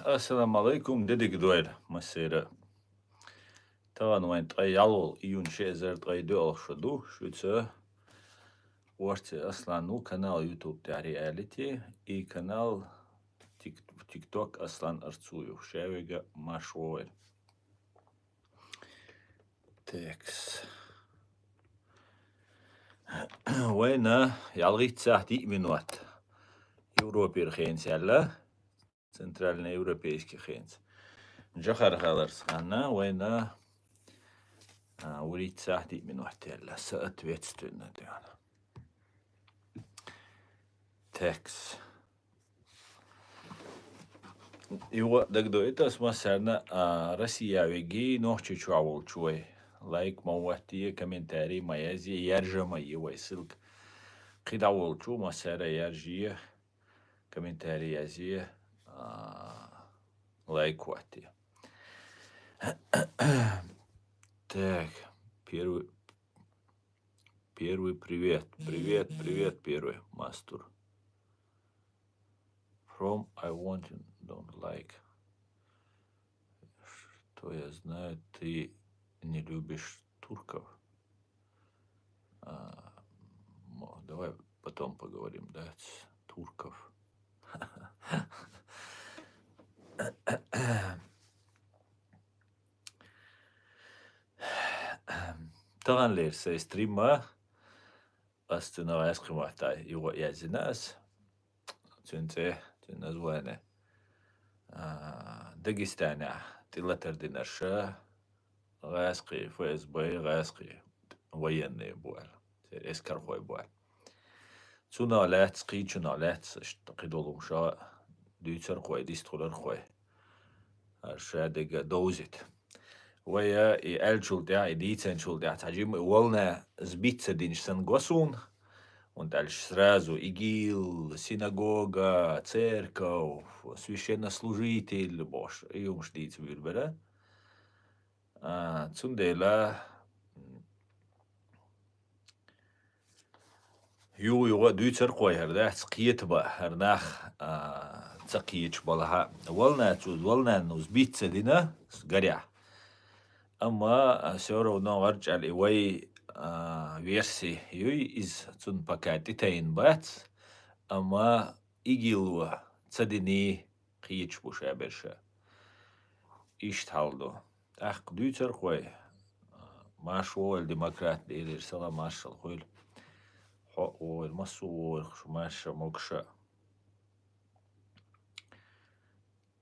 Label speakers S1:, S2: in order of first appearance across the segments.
S1: السلام عليكم ديدك دويل مسيرة طبعا وين تغيالو يون شيء زر تغيدو شدو شو ورت اصلا نو канал يوتيوب تاع رياليتي اي канал تيك توك اصلا ارتسويو شاويغا ماشويل تكس وين يالغيت ساعتي منوات يوروبي رخينس يلا центральноевропейский европейский хейнс جخر خالرس خانا وين وريت ساعتي من وحتى سأت ويتستون ديانا تكس يو دقدو إتا اسمه سرنا روسيا ويجي نوحشي شوال شوي لايك مواتي كومنتاري مايزي يرجم يوي سلك قداول شو مسارة يرجيه كومنتاري يزي لايك واتي так первый привет первый мастур from I want you don't like что я знаю ты не любишь турков давай потом поговорим да турков طبعا ليرسي ستريما أستنا أسخم وحتى يو يزناس تنتي تنزوانه داغستانا تلاتر دينرشا غاسقي FSB غاسقي военные بوال اسكر خوي بوال تسونا لات سقيتشنا لات قيدولهم شا ديتر خوي ديستولر خوي ارشا ديغا دوزيت ويا الشول تاع ديتن شول تاع تاجيم ولنا زبيتس دينش سنغوسون und дальше сразу ИГИЛ, синагога, церковь, священнослужитель, бош, и умштиц вирбера. Цундела يو دوتر قوي هردا تسقيت با هرناخ تسقيتش بالها ولنا نوزبيتس دينا قريع اما سورو نورج على وي версии юй из цун пакатитайн бат ама игилуа цадини қиич буша берша ишталдо ах дүйцер қой машуол демократ дерер сала машал қойл ой масуол маша мокша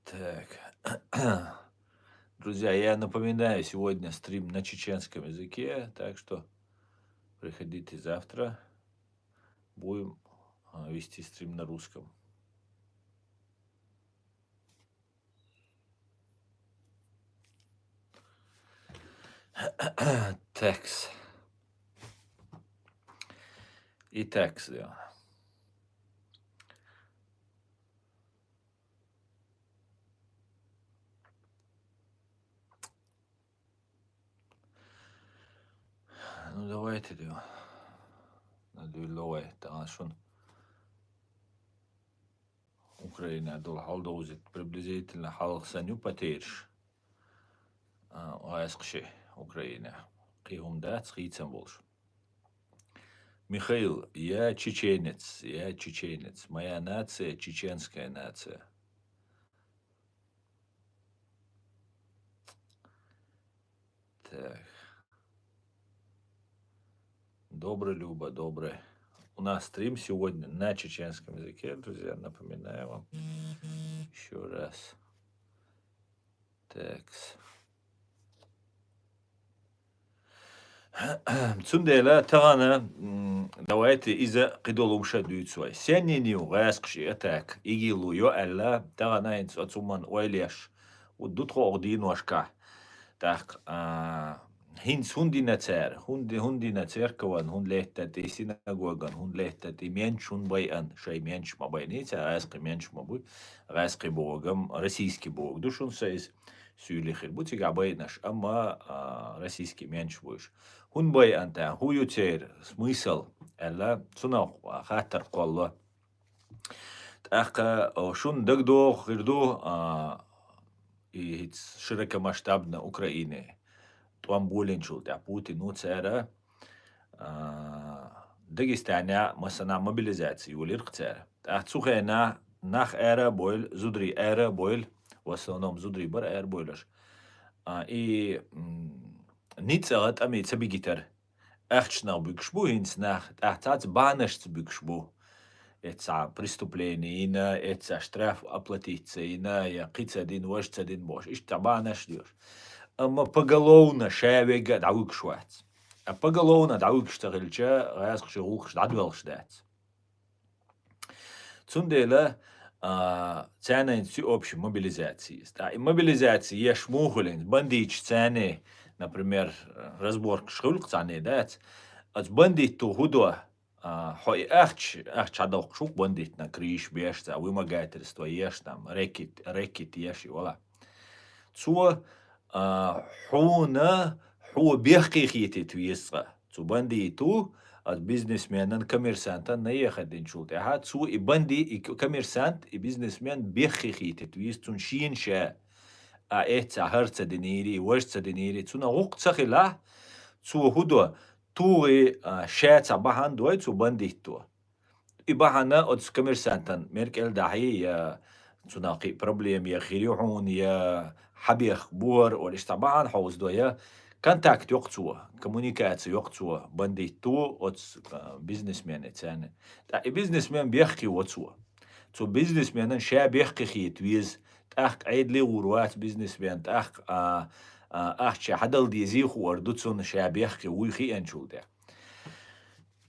S1: так друзья, я напоминаю, сегодня стрим на чеченском языке, так что приходите завтра, будем вести стрим на русском. Текс. И текст, да. Ну давайте, да. Надо шун. Украина дол халдоузит приблизительно халх саню потерш. Аэскши Украина. Кихум дат схицам больше. Михаил, я чеченец. Моя нация чеченская нация. Так. Добрый, Люба, добрый. У нас стрим сегодня на чеченском языке, друзья, напоминаю вам еще раз. Такс. Цундела тагана давайте иза قدولهم شدوا شوي سنينيو غاسقشي اتاك يجيلو يو الا تاغنا انت اتسومان ويليش ودوتخو اغدين واشكا تاق هينس هوندينا تير هوندينا تير كوان هون ليهتا تي سيناغوغان هون ليهتا تي меньш هون بايان شاي меньш ما باينيتا غاسقي меньш ما بوي غاسقي بوغم российский бог душун сайз سюлихир бутига باينаш اما российский меньш بوش هون باي انت هو يوتير смысл الا تسونا خاطر قوالله تاق شون دقدو غيردو и широкомасштабно Украины. Туам болен шулт, Путин уцера Дагестане масана мобилизации улирцер. Цухена nach эра бойл, зудри эра бойл, в основном зудри бар эр бойлаш. И ницагат ами цабигитер. Эхчнал бюкшбу инс nach ахтац банаш бюкшбу. Это преступление, ина, это штраф оплатиться, ина, я кицадин, вожцадин бош. Иш табанаш дюш. Ама поголовно шавега даук швац. А поголовно даук штагылча, раск шух дадвел штац. Цундела цена инсу общей мобилизации. И мобилизации я шмухулин, бандич цены, например, разборка шхулк цены, да, от бандиту худо, хой ахч адал шук бандит на криш бешца, вымогательство еш там, рекет еш и вола. Цуа хуна ху бехкихити твисра. Цу бандиту от бизнесменен коммерсантан наехадин шулт. Цу и банди и коммерсант и бизнесмен бехкихити твис цун шинша. Эца харца денири, вожца денири, цуна уқцахила, цу худо туи шаца бахан дуай цу бандиту. И бахана от коммерсантан меркел дахи я цунаки проблем я хириухун я حبيخ بور وليش طبعا حوز دويا كونتاكت يقصوا كومونيكاسيو يقصوا بنديتو اوتس بيزنس مان اتسان تا بيزنس مان بيحكي واتسوا تو بيزنس مان شا بيحكي خيت ويز تاخ عيد لي وروات بيزنس مان تاخ اخ حدل دي زي خوردوتسون شا بيحكي ويخي انشول ده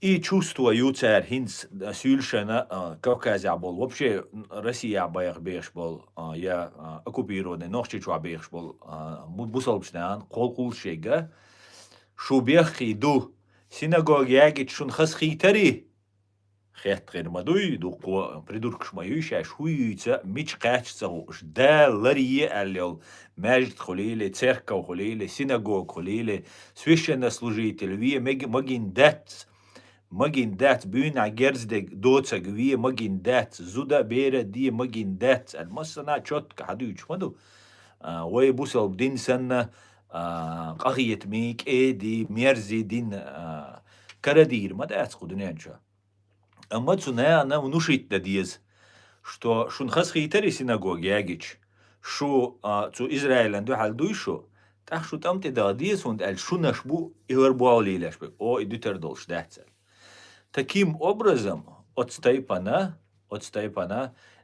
S1: И чувствуются хинс сюльшена Кавказя был. Вообще Россия беш был, я оккупированный, ночи беш был, бусалбштан, колкулшега, шубех иду, синагоги ягит шун хасхитари. Хетрин мадуй, дуко придуркш мою ща шуюца, мич качца, жда ларие алел, межд холили, церковь холили, синагог холили, священнослужитель, вие могин дать. Magin dat büna gerzdeg docag vie magin dat zuda bera die magin dat المصنع شوت حدوش مدو وي بوسل بدين سنة قرية ميك دي ميرزي دين كردير ما دات قدنيان شو أما تسونا أنا ونشيت ديز что шун хасхитери синагоги ягич шо цу Израиль анду халдуй шо так шо там те дадиес und al шунаш бу ирбуали лешбе о идутер долш датсел. Таким образом, от стайпана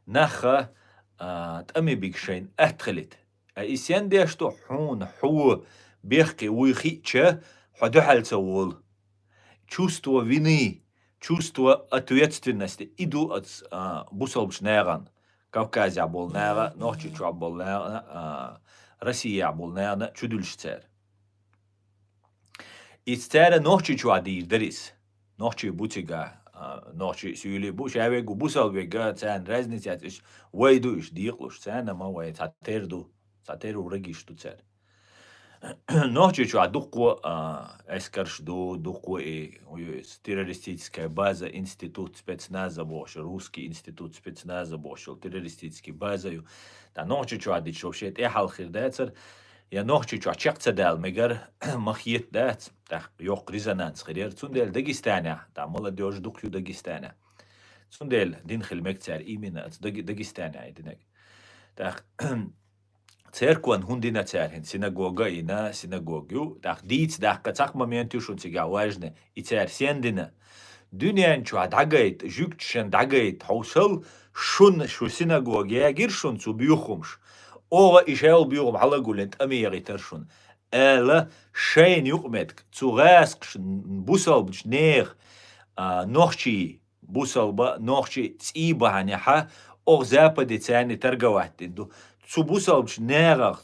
S1: наха тамибикшейн атхалит. А исян де что хун ху бехки уйхича хадухал цаул. Чувство вины, чувство ответственности иду от бусалбшнеран. Кавказя был нера, ночи был нера, Россия был нера, чудульшцер. И цера ночи чуадир дерис. Ночи бутига, ночи сюли буш, авегу бусалвега, цан разница, иш вайдуш, диклуш, цана мавай, цатерду, цатеру регишту цер. Ночи чуа духу эскаршду, духу и террористическая база, институт спецназа бошел, русский институт спецназа бошел, террористический базою. Та ночи чуа дичовшет, эхал хирдецер, я ночи чуа чекцедал, мегар махьет дец. Так, yok резонанс خير تندل داغستان تا молодежь دقيو داغستان تندل دين خلمك تار إيمنا داغستان عيدنك так церкван хундина цархин синагога ина синагогю так диц так кацак моменту шун сига важно и цар сендина дюнян чуа дагайт жукчен дагайт хаусал шун шу синагоги агир шун цу бюхумш ова ишел бюхум халагулент амири тершун Эла шейн юкмет цураск бусалбч нех нохчи бусалба нохчи циба ханяха ор западе цяни торговать цу бусалбч нерах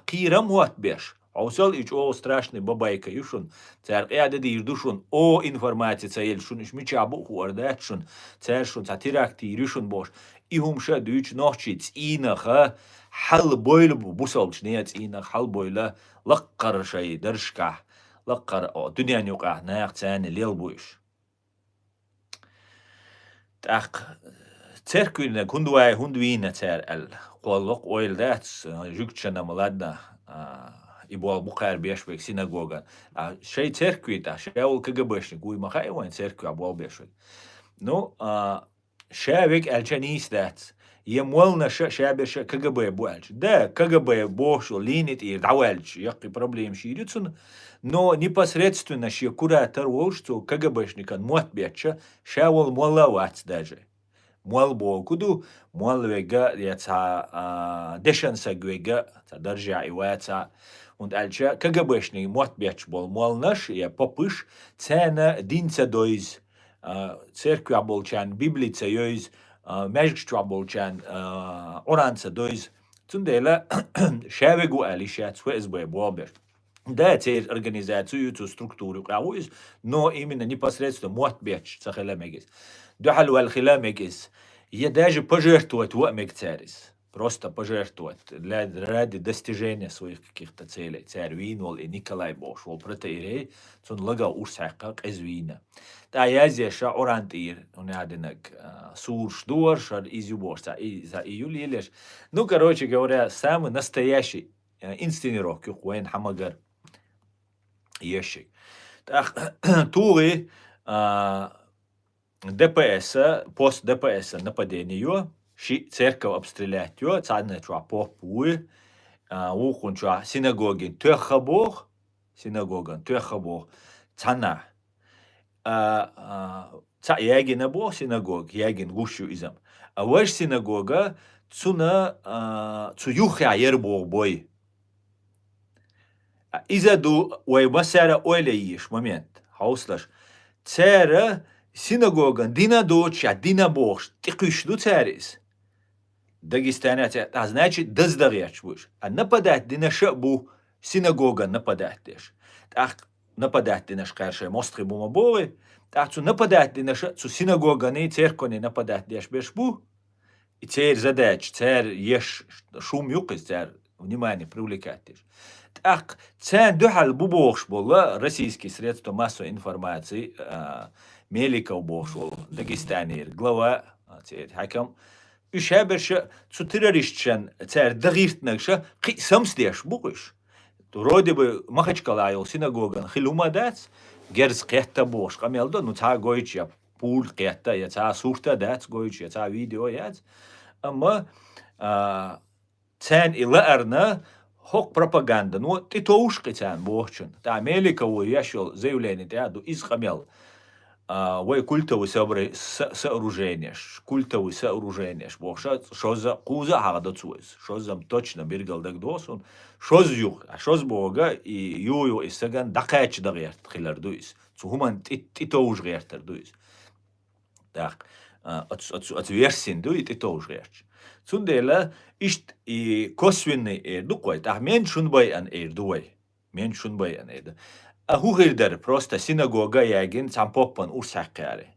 S1: кирам уат беш аусал ич о страшный бабайка юшун цар яда дирдушун о информация цаел шун иш мичабу хуардат шун цар шун цатиракти ирушун бош ихумша дүйч нохчи цинаха حل بويل بوصلش نيت إينا حل بويلا لقر شيء درشكه لقر دنيا نيوقع ناق تاني ليل بويش تاق церквина гундвай гундвина цер эл. Қоллық ойлдац жүкчана младна и был бухар бешвек синагога. А шей церкви та шеул КГБшник уй махайван церкви абол бешвек. Ну, шевик элчанис дац. Емолна шабеш КГБ буэлч. Да, КГБ бошо линит и давэлч. Яки проблем ширицун. Но непосредственно ще куратор волшцу КГБшникан мотбеча шеул молавац даже. Мол бокуду, мол вега яца дешансагвега, даржа и ваца. Und alcha КГБшний мотбеч был мол наш, я попыш, цена динца дойз, церкви аболчан, библица йойз, межгштва болчан, оранца дойз. Цундела шевегу алиша ЦСБ бобер. Да, цель организацию, эту структуру, но именно непосредственно мотбеч, сахалемегис. Духалу аль-хиламегис, я даже пожертвовать вамек царис. Просто пожертвовать ради достижения своих каких-то целей. Царь Винвол и Николай Бош, вол протеерей, цун лага урсахкак из Вина. Та я здесь орантир, он яденок сурш дуар, шар изюбош, за июль лишь. Ну, короче говоря, самый настоящий инсценировки, хуэн хамагар ещик. Так, тури ДПС, пост ДПС нападение, церковь обстрелять ее, цадна чуа попуи, ухун чуа синагоги төхабох, синагоган төхабох, цана. Ца ягина бо синагог, ягин гушу изам. А ваш синагога цуна цуюхя ербог бой. Изаду ой масара ойлеиш момент, хауслаш. Цера синагоган дина доча, дина бог, тикушлу царис. Дагестане, а значит, даздаряч будешь. А нападать ты на шабу синагога нападать дешь. Так нападать ты на шкарше мостри бумабовы, так цу нападать ты на цу синагога не церковь не нападать дешь бешбу. И царь задач, царь ешь шум юкис, царь внимание привлекать дешь. Так, царь духал бубохш было российские средства массовой информации, Меликов бошел, Дагестане, глава, царь хакам. Üşəbərşə cu terroristçən цər дагиртнəgşə qisəmsdəş buğuş. Вроде бы Махачкала йол синагоган хилумадац, герз qətdə boş. Qamelda ну ta goyç ya pul qətdə ya ta surta dac goyç ya ta video yaz. Amma цən ilə ərnə hok propaganda. Ну ты тоушqı цən boşçun. Ta Amerika o yaşol заявление да из qamel. Ой, культовые сооружения, культовые сооружения, что за куза хагадацуис, что за точно биргалдак доsun, что за юг, а что за бога и юю и саган дакач дагерт хилардуис, цухуман титоуж гертардуис. Так, от версин дуит титоуж герч. Цундела ишт и косвенный дукой, так мен шунбай ан дуой, мен шунбай ан Хухирдер просто синагога ягин цампопан урсахкари.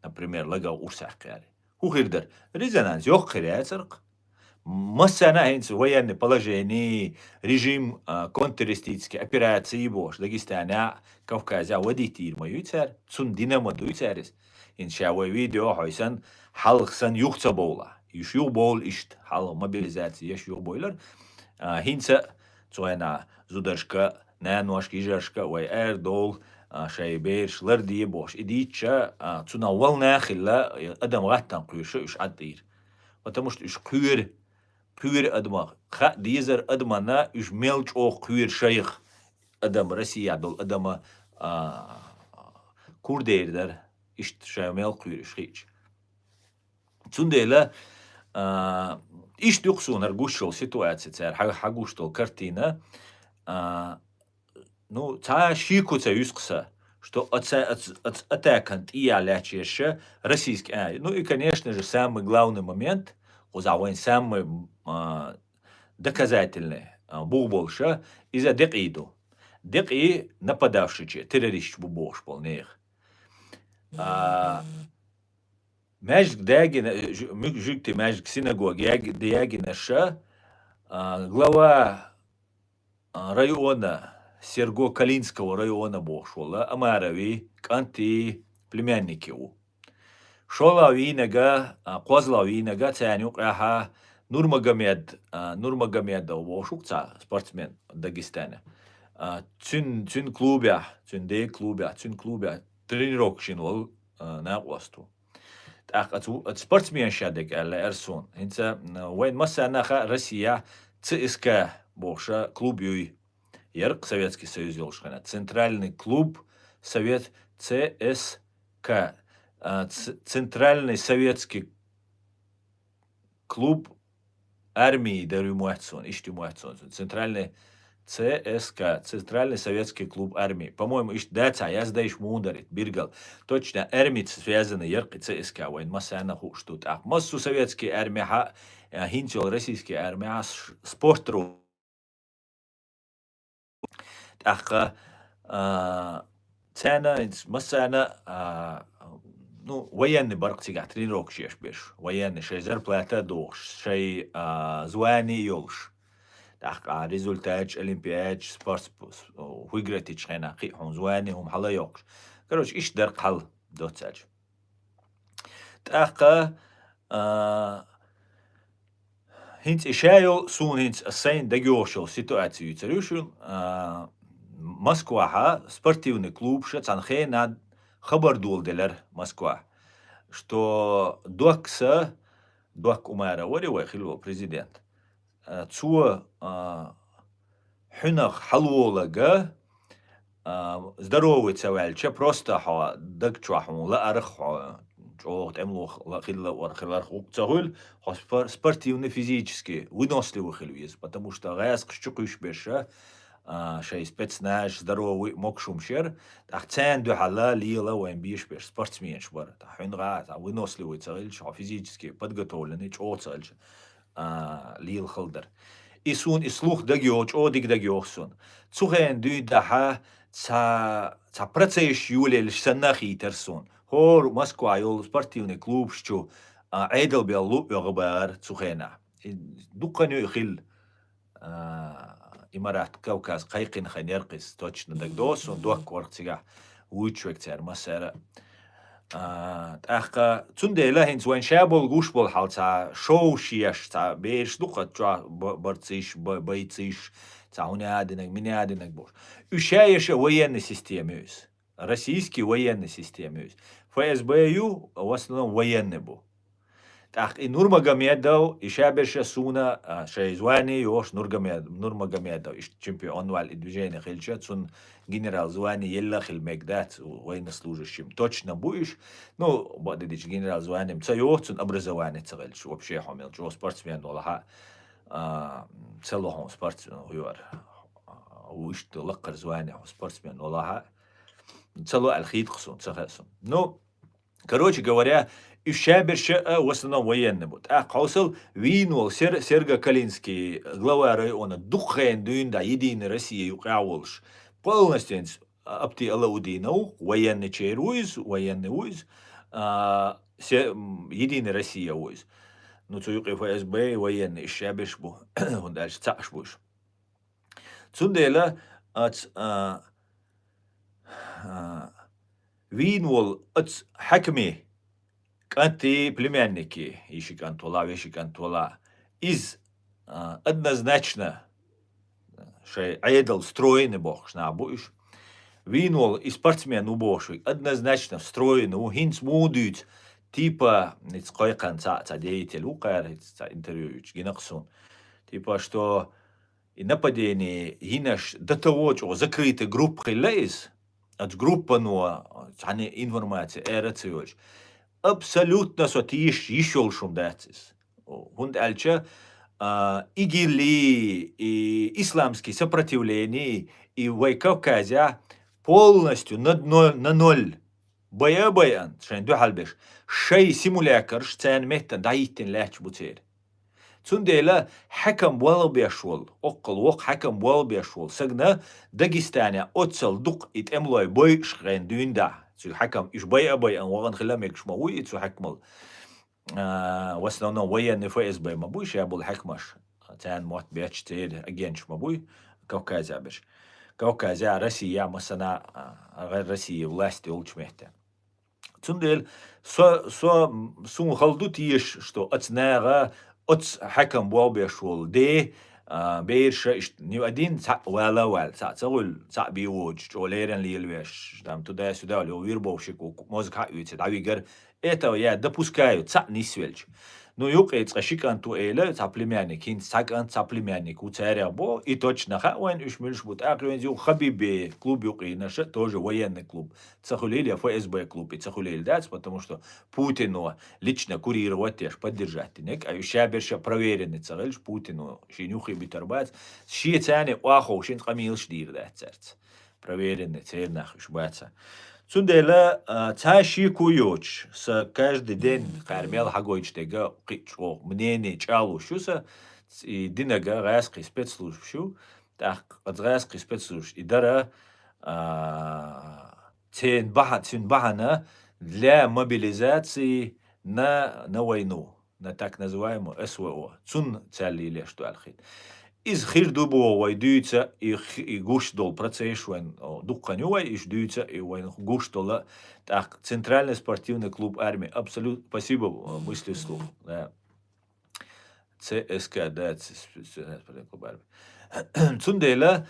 S1: Например, лага урсахкари. Хухирдер резонанс yok хиряцерк. Массана хинц военное положение, режим контртеррористической операции бош. Дагестана, Кавказа водитир маюцер, цун динамо дуйцерис. Иншауа видео хойсан халхсан юхца бола. Иш юх бол ишт хал мобилизация еш юх бойлер. Хинца цуэна зудашка نانوش كيجاشكا وير دول شايبيرش لردي بوش إديتشا تناولنا خلا أدم غتان قيوش إش عدير وتمشت إش قير أدم خا ديزر أدمنا إش ميلج أو قير شيخ أدم رسي عدل أدم كوردير در إش شامل قير شيخ تندلا إش دقسون أرجوشل سيتواتسي تار حاجوشتل كارتينا Ну, та шикуца юскса, что атакант и алячеше российский. Ну и, конечно же, самый главный момент, самый доказательный, буболша, из-за декиду. Деки нападавший, террорист бубош полных. Межг дягина, жюкти межг синагоги, дягинаша, глава района Серго-Калинского района бошола, Амарави, Канти, племянники у. شولاوينجا قوزلاوينجا تاني وقعها نورماجاميد وشوك تا سبورتسмен Дагестана. Цюн клубя, цюн де клубя, цюн клубя тренировкшин ол нақвасту. спортсмен шадек على ارسون انت وين مثلا Россия ЦСКА бокша клуб юй Ярк Советский Союз Елшхана. Центральный клуб Совет ЦСК. Центральный советский клуб армии Дарю Муатсон. Ишти Муатсон. Центральный ЦСК. Центральный советский клуб армии. По-моему, даца, я сдаешь мударит, биргал. Точно, армии связаны ярко ЦСК. Вайн масана хуштут. А массу советские армии, хинтил российские армии, спортру. أخ تانا مسانا ну военный барктига тренировок шеш беш военный шей зарплата дош шей звани ёлш ах результат олимпиад спорт выиграть чхена хи звани هم حلا ёлш короче иш дар қал доцач таха هنت إشايل سون هنت السين دقيوشل سيتواتيو تريوشل Москва спортивный клуб шацан над хабар дул делер Москва, что дуак умара вари хило президент. Цуа хюнах халволага здоровый цавальча просто ха дагчваху ла арх чот эмлох ла хилла вархилар хук цагул спортивный физически выносливый хилвиз, потому что гайск чукуш беша شيء спецназ здоровый мокшумшер тахцен до хала лила وين биш беш спортсмен шбар тахин га выносливый цель физически подготовленный чоцель лил халдер исун ислух дагио чодик дагиохсун цухен ду даха ца процесс юлел санахи терсон хор Москва юл спортивный клуб что айдел бел луп йогбар цухена дуканю хил إمارات كوكاز قيقين خنيرقس توتشنا دقدوس ودوك ورقتيقا ويتشوك تير مسارة أخا تندي لهنز وين شابول غوشبول حال تا شو شيش تا بيش دوقة جوا برتسيش بيتسيش تا هوني عادنك مني عادنك بوش وشايش военный системيوز российский военный системيوز ФСБ-ю в основном военный был и Нурмагомедов, и Шабеша Суна, Шейзвани, Йош Нурмагомедов, и чемпион вали движения Хильчат, Сун генерал Звани, Еллахил Мегдат, военнослужащим. Точно будешь? Ну, бодидич генерал Звани, Цайот, Сун образование целыч, вообще хомил, Джо спортсмен, Олаха, целохом спортсмен, Хуйвар, Уишт Лакар Звани, спортсмен, Олаха, цело Алхид Хсун, Цахасун. Ну, короче говоря, и Шаберша в основном военный будет. А Хаусел винул Серга Калинский, глава района, Духен Дюнда, Единой России, Юкаулш, полностью Апти Алаудинов, военный чейруиз, военный уиз, Единая Россия уиз. Ну, цуюк ФСБ, военный, Шаберш бу, он дальше цаш буш. Цундела от винул от Хакми, Канты племянники, ищи кантула, из однозначно, что айдол встроенный бог, шнабуешь, винул и спортсмен убоший, однозначно встроенный, у хинц мудуть, типа, не ской конца, деятель, укар, интервью, гинаксун, типа, что и нападение, гинаш, до того, что закрытая группа лез, от группа, ну, информация, эрациёч, абсолютно сотиш еще шум датис. Хунд альча игили и исламские сопротивления и в Кавказе полностью на ноль. Баян, шен духальбеш, шей симулякр, штен меттен, даитен ляч бутер. Цундела حكم ولا بيشول أقل وق حكم ولا بيشول سجنا داغستانيا أتصل دق إتأملوا بوي شغين دون دا سو حكم إيش باي أن وغن خلامك شموي إتسو حكمل وسنونا ويا نفايز باي مبوي شابول حكمش تان موت بيتش تير أجينش مبوي كوكازا بش كوكازا روسيا مثلا غير روسيا ولاستي ولش مهتم Цундел сун халду тиеш, что ацнера, حكم بوابيشول دي بيرش نيو أدين ولا سأقول بيوج وليرن ليلويش دام تدا سودا لو ويربوشك وموزك هايوت داويجر это я допускаю нисвельч. Ну юқец шиканту эле цаплемянник ин сакан цаплемянник у царябо и точно хауэн ушмилш бут акрензю хабибе клуб юқинаша тоже военный клуб. Цахулили ФСБ клуб и цахулили дац, потому что Путину лично курировать еш поддержать нек, а еще берша проверенный царельш Путину шинюхи битарбац, ши цане уахо шин камил штир дацерц. Проверенный цель нахуш баца. Цундела цаши куёч с каждый день кармел хагойчтега қичо мнение чалу шуса и динага гайски спецслужб шу так гайски спецслужб и дара цен бахана для мобилизации на войну, на так называемую СВО. Цун цали что алхит. Из хирдубо войдуется и гуштол процесс войн духанюва и ждуется и войн гуштола так центральный спортивный клуб армии абсолютно спасибо мысли слов да. ЦСК да спортивный клуб армии цундела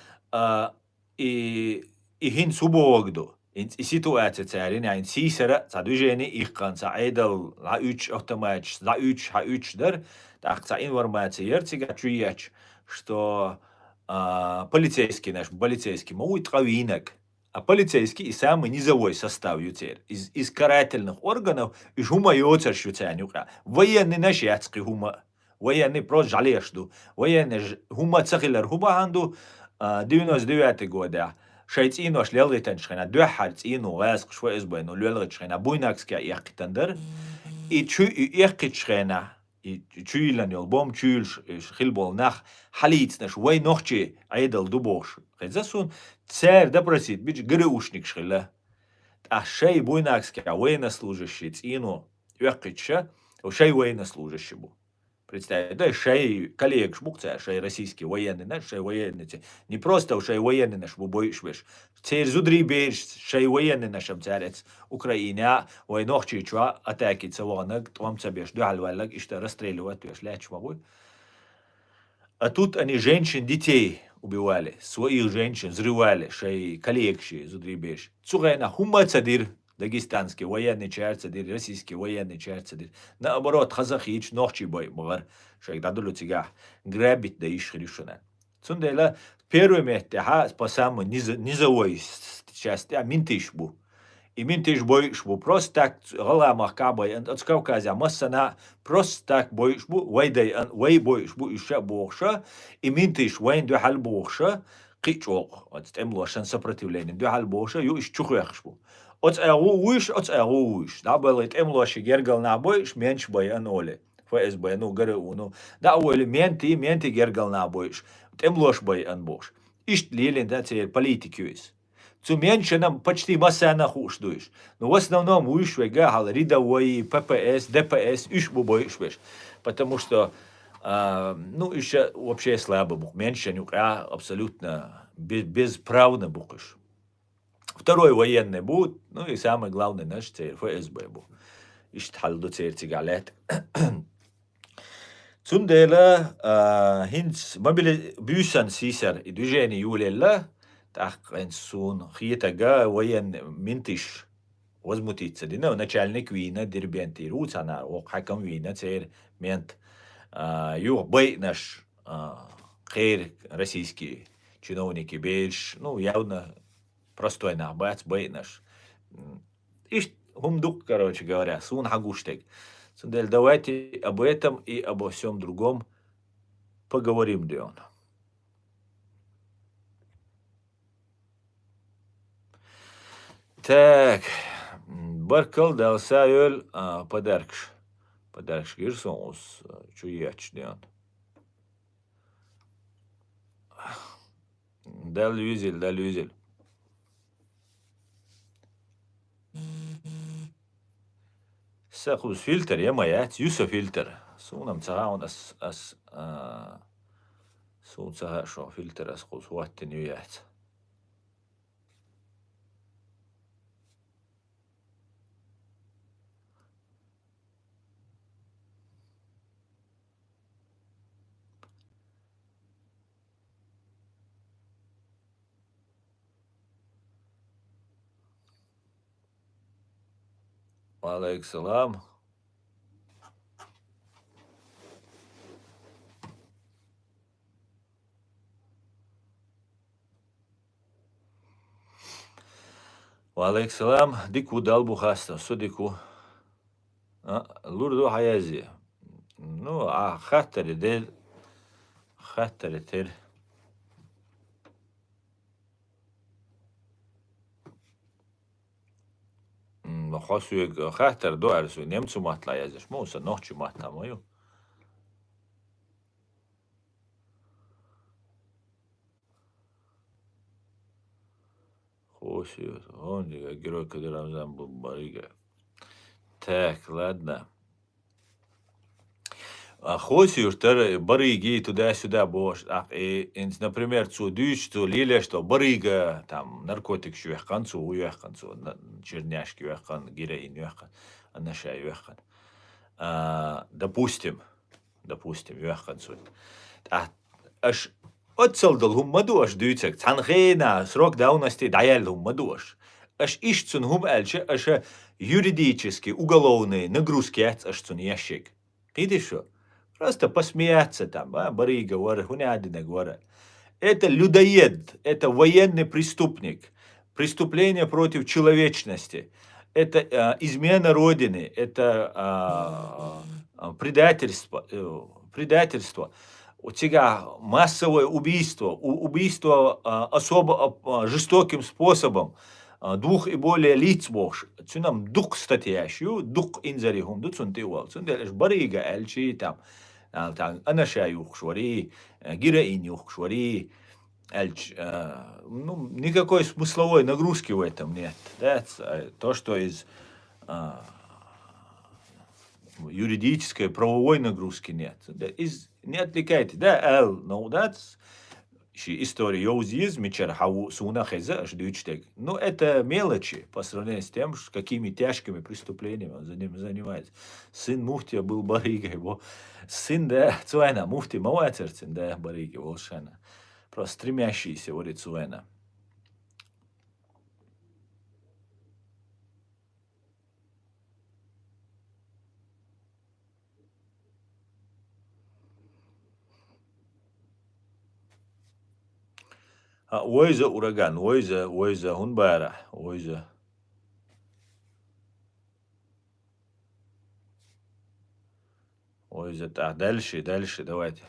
S1: и хин субогду и ситуация царин айн сисера за движение их конца айдал la 3 автоматч la 3 ha 3 дар так за информация ерцига чуяч что полицейский могут травинок, а полицейский и самый низовой состав ютер из карательных органов и жума йоцер шутянюка военный наш яцкий хума военный просто жалешду военный хума цахилер хубаанду 99 года шайтину шлелитен шхена дуахартину гаск швез бэну лелгит шхена буйнакская яхтандер и чу яхкит шхена чуйлан ёлбом чуйлш хилбол нах халицнаш вай нохче айдал дубош хезасун цер допросит бич греушник шхила а шей буйнакский военнослужащий цину яхкитша шей военнослужащий бу представь да шей коллег шбукца шей российский военный наш шей военный не просто шей военный наш бу бойшвеш цер зудри беш шей военный нашем царец Украина вай нохче чва атаки цаванак том цабеш дуалвалак и что расстреливать то ляч могу. А тут они женщин, детей убивали, своих женщин взрывали, шей коллекции зудрибеш. Цугайна хума цадир, дагестанский военный чар цадир, российский военный чар цадир. Наоборот, казахич нохчи бой, могар, шей дадулу цигах, грабить да иш решена. Цундела первый месте, по самому низовой части, минтиш бу. И минтиш боишь бу, просто так, гала махкабай, от Кавказа, массана, просто так боишь бу, вай боишь бу, еще бохша, и минтиш вайн духал бохша, кичок, от темлошен сопротивление, духал бохша, ю иш чухуяхш бу. От уиш, да было темлоши гергал на боиш, меньш бой аноле, ФСБ, ну, ГРУ, ну, да уэли менти гергал на боиш, темлош бой анбош. Ишт лилин, да, цей политики есть. Цуменьшинам почти масса хуш дуешь. Но в основном уишвега гал рядовой, ППС, ДПС, ишбубойшвеш. Потому что, ну, еще вообще слабо бух. Меньше абсолютно бесправно бухаш. Второй военный будет, ну и самый главный наш цель, ФСБ бух. Иштхалду цель цигалет. Цундела, хинц, бюсан сисар и движение юлелла, так, сун, хитага, воен минтиш, возмутиться. Дина, начальник вина, дербенти, руцана, хакам вина, цер, мент, бей наш, хейр, российские чиновники, бейш, ну, явно простой нахбац, бей наш. Ишь, хумдук, короче говоря, сун хагуштег. Цундель, давайте об этом и обо всем другом поговорим, Дион. Так, Баркал дал сайөл подаркш. Подаркш гирсон ус чуяч Дион. Дал юзель. Сахус фильтр, я моя, юса фильтр. Сунам цагаун сун цага шо фильтр хус ваттен юят. Алейкум салам. Алейкум салам. Дику далбу хаста. Судику. Лурду хаязи. Ну, хаттари дел. Хаттари тел. Хасуег хаттар дуарсу. Немцу матла язеш. Муса нохчу матла мою. Хосиус. Он дига герой, когда Рамзан был барига. Так, ладно. Хосиус тер бариги туда-сюда бош. Например, цу дюч, цу лиле, что барига, там, наркотик шуяхан, цу уяхан, цу черняшки уяхан, героин уяхан, анаша уяхан. Допустим, уяхан цу. Аш отцелдал хуммаду аш дюцек, цанхена, срок давности даял хуммадуаш. Аш ишцун хум эльче, аш юридически, уголовные нагрузки аш цун ящик. Видишь что? Просто посмеяться там, барига, вора, хунядина, вора. Это людоед, это военный преступник, преступление против человечности, это измена Родины, это предательство. У тебя массовое убийство особо жестоким способом, двух и более лиц бош. Цунам дух статьящу, дух инзарихум, дуцунтивал. Цунделеш барига эльчи там. Анаша юхшвари, героин юхшвари, ну, никакой смысловой нагрузки в этом нет. Да? То, что из юридической, правовой нагрузки нет. Не отвлекайте. Да, no, that's история Йоузиз, Мичер Хау Суна Хеза, но это мелочи по сравнению с тем, какими тяжкими преступлениями он занимается. Сын муфтия был баригой, его сын, да, Цуэна, муфти Мауэцерцин, да, бариги, волшебно. Просто стремящийся, говорит Цуэна. Ойза ураган, ойза хунбара, ойза. Ойза, так, дальше, давайте.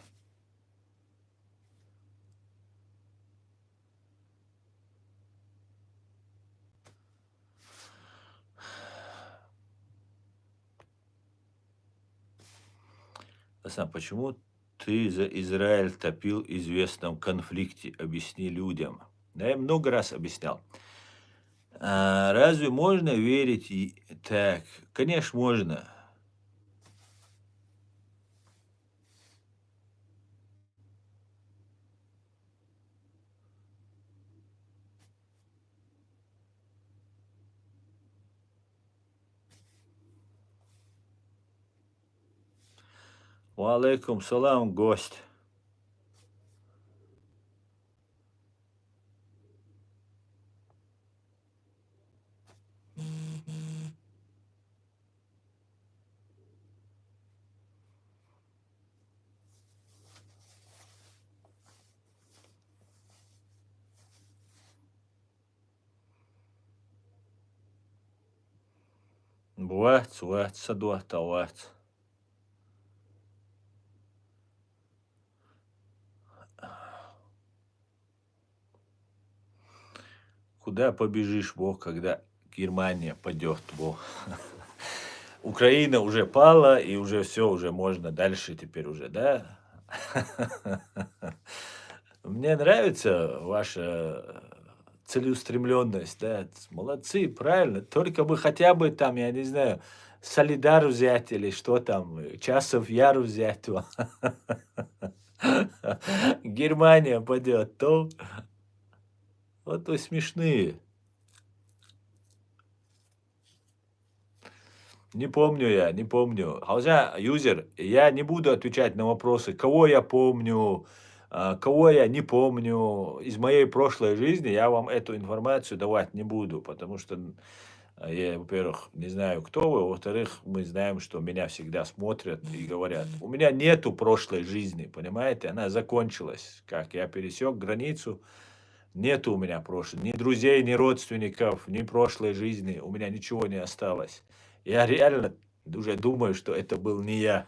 S1: Почему ты за Израиль топил в известном конфликте? Объясни людям. Да, я много раз объяснял. Разве можно верить? Так, конечно, можно. Валейкум салам, гость. Ват, садуата, ват. Куда побежишь, Бог, когда Германия падет, Бог? Украина уже пала, и уже все, уже можно дальше теперь уже, да? Мне нравится ваша целеустремленность, да, молодцы, правильно, только бы хотя бы там, я не знаю, Солидар взять или что там, Часов Яр взять, Германия падет, то вот вы смешные. Не помню. Хотя, юзер, я не буду отвечать на вопросы, кого я помню, кого я не помню. Из моей прошлой жизни я вам эту информацию давать не буду, потому что Я, во-первых, не знаю, кто вы, во-вторых, мы знаем, что меня всегда смотрят и говорят: "У меня нету прошлой жизни", понимаете? Она закончилась. Как я пересек границу, нету у меня прошлой. Ни друзей, ни родственников, ни прошлой жизни. У меня ничего не осталось. Я реально уже думаю, что это был не я.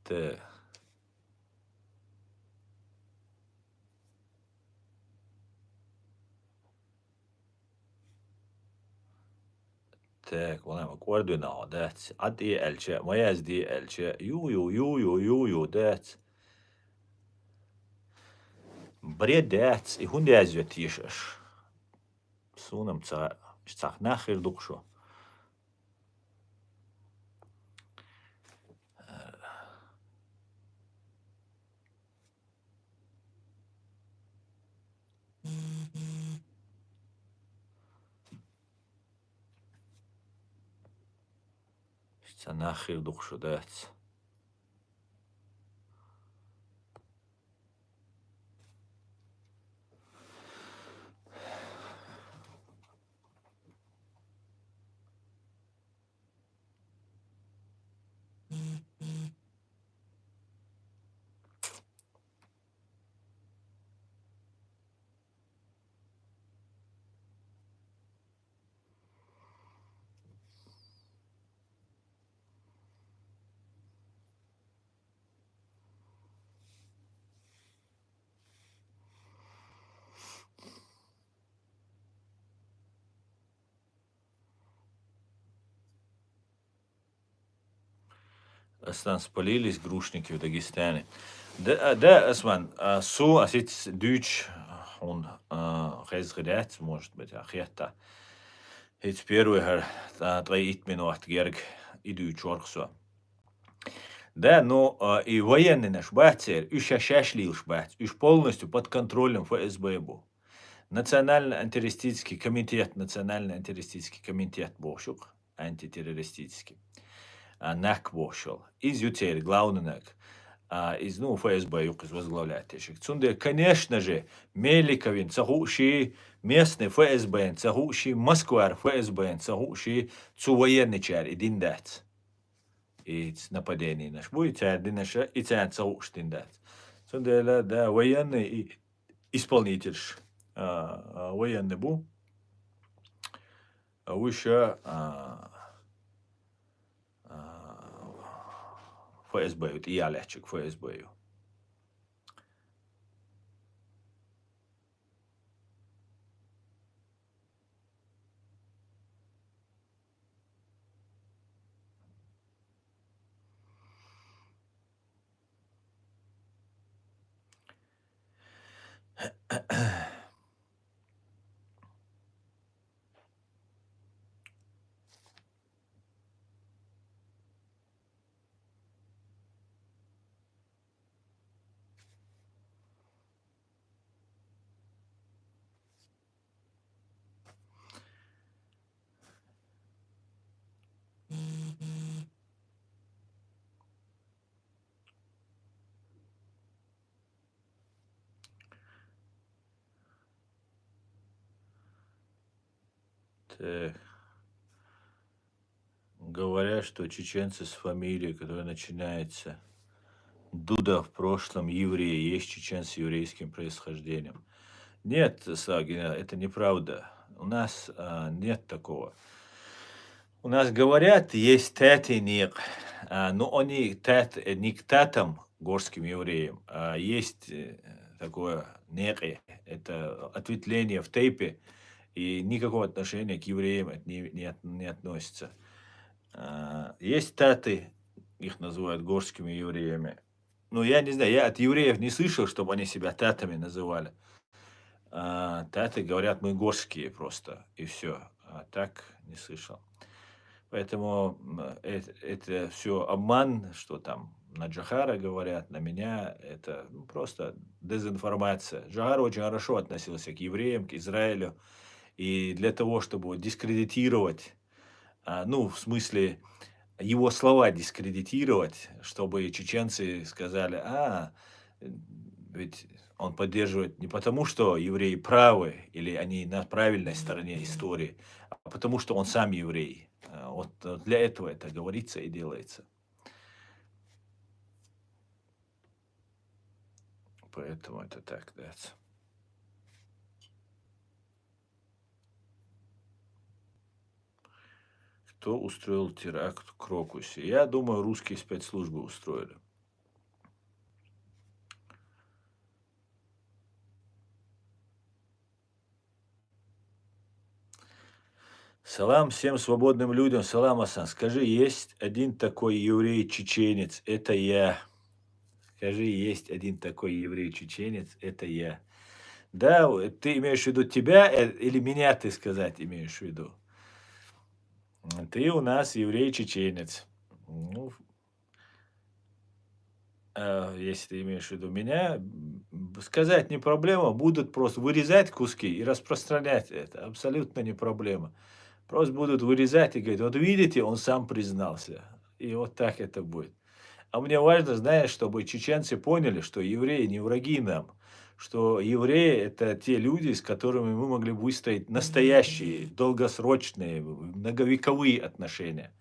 S1: Та Так, والله coordinaat, that's ADLC, mojas DLC, ju, that's бред, that's, и хундязю тишешь. Сунам цах нахер душу. Ца нахер душу, that's. Aslan spalilись грушники в Дагестане. Да, Осман, су, асит дюч, он резгредет, может быть, ахета. It's первый гар, 3 минут герг, и дюч орксо. Да, но и военный наш батер, еще шашлил шбат, уж полностью под контролем ФСБ был. Национальный антитеррористический комитет бошук, антитеррористический, НАК бошел. Из ютер, главный НАК, из, ну, ФСБ юк возглавляет. Цунде, конечно же, Меликовин, цагуши, местный ФСБ, цагуши, Москва ФСБ, цагуши, цу военный чар, и диндат. И нападение наш будет, динаша, и цагуш диндат. Цунде, да, военный и исполнитель. Военный был, выше ФСБ, и я лечик ФСБ. Говорят, что чеченцы с фамилией, которая начинается Дуда в прошлом евреи, есть чеченцы с еврейским происхождением. Нет, Сагина, это неправда. У нас нет такого. У нас говорят, есть тети ник, но они не к татам, горским евреям, а есть такое неки, это ответвление в тейпе, и никакого отношения к евреям это не относится. Есть таты, их называют горскими евреями. Ну, я не знаю, я от евреев не слышал, чтобы они себя татами называли. Таты говорят, мы горские просто, и все. А так не слышал. Поэтому это все обман, что там на Джахара говорят, на меня. Это просто дезинформация. Джахар очень хорошо относился к евреям, к Израилю. И для того, чтобы дискредитировать, ну, в смысле, его слова дискредитировать, чтобы чеченцы сказали, ведь он поддерживает не потому, что евреи правы или они на правильной стороне истории, а потому что он сам еврей. Вот для этого это говорится и делается. Поэтому это так, да. Кто устроил теракт в Крокусе? Я думаю, русские спецслужбы устроили. Салам всем свободным людям. Салам, Асан. Скажи, есть один такой еврей-чеченец, это я. Скажи, есть один такой еврей-чеченец, это я. Да, ты имеешь в виду тебя или меня ты сказать имеешь в виду? Ты у нас еврей-чеченец. Ну, если ты имеешь в виду меня, сказать не проблема, будут просто вырезать куски и распространять это. Абсолютно не проблема. Просто будут вырезать и говорить, вот видите, он сам признался. И вот так это будет. А мне важно, знаешь, чтобы чеченцы поняли, что евреи не враги нам, что евреи – это те люди, с которыми мы могли бы выстроить настоящие, долгосрочные, многовековые отношения.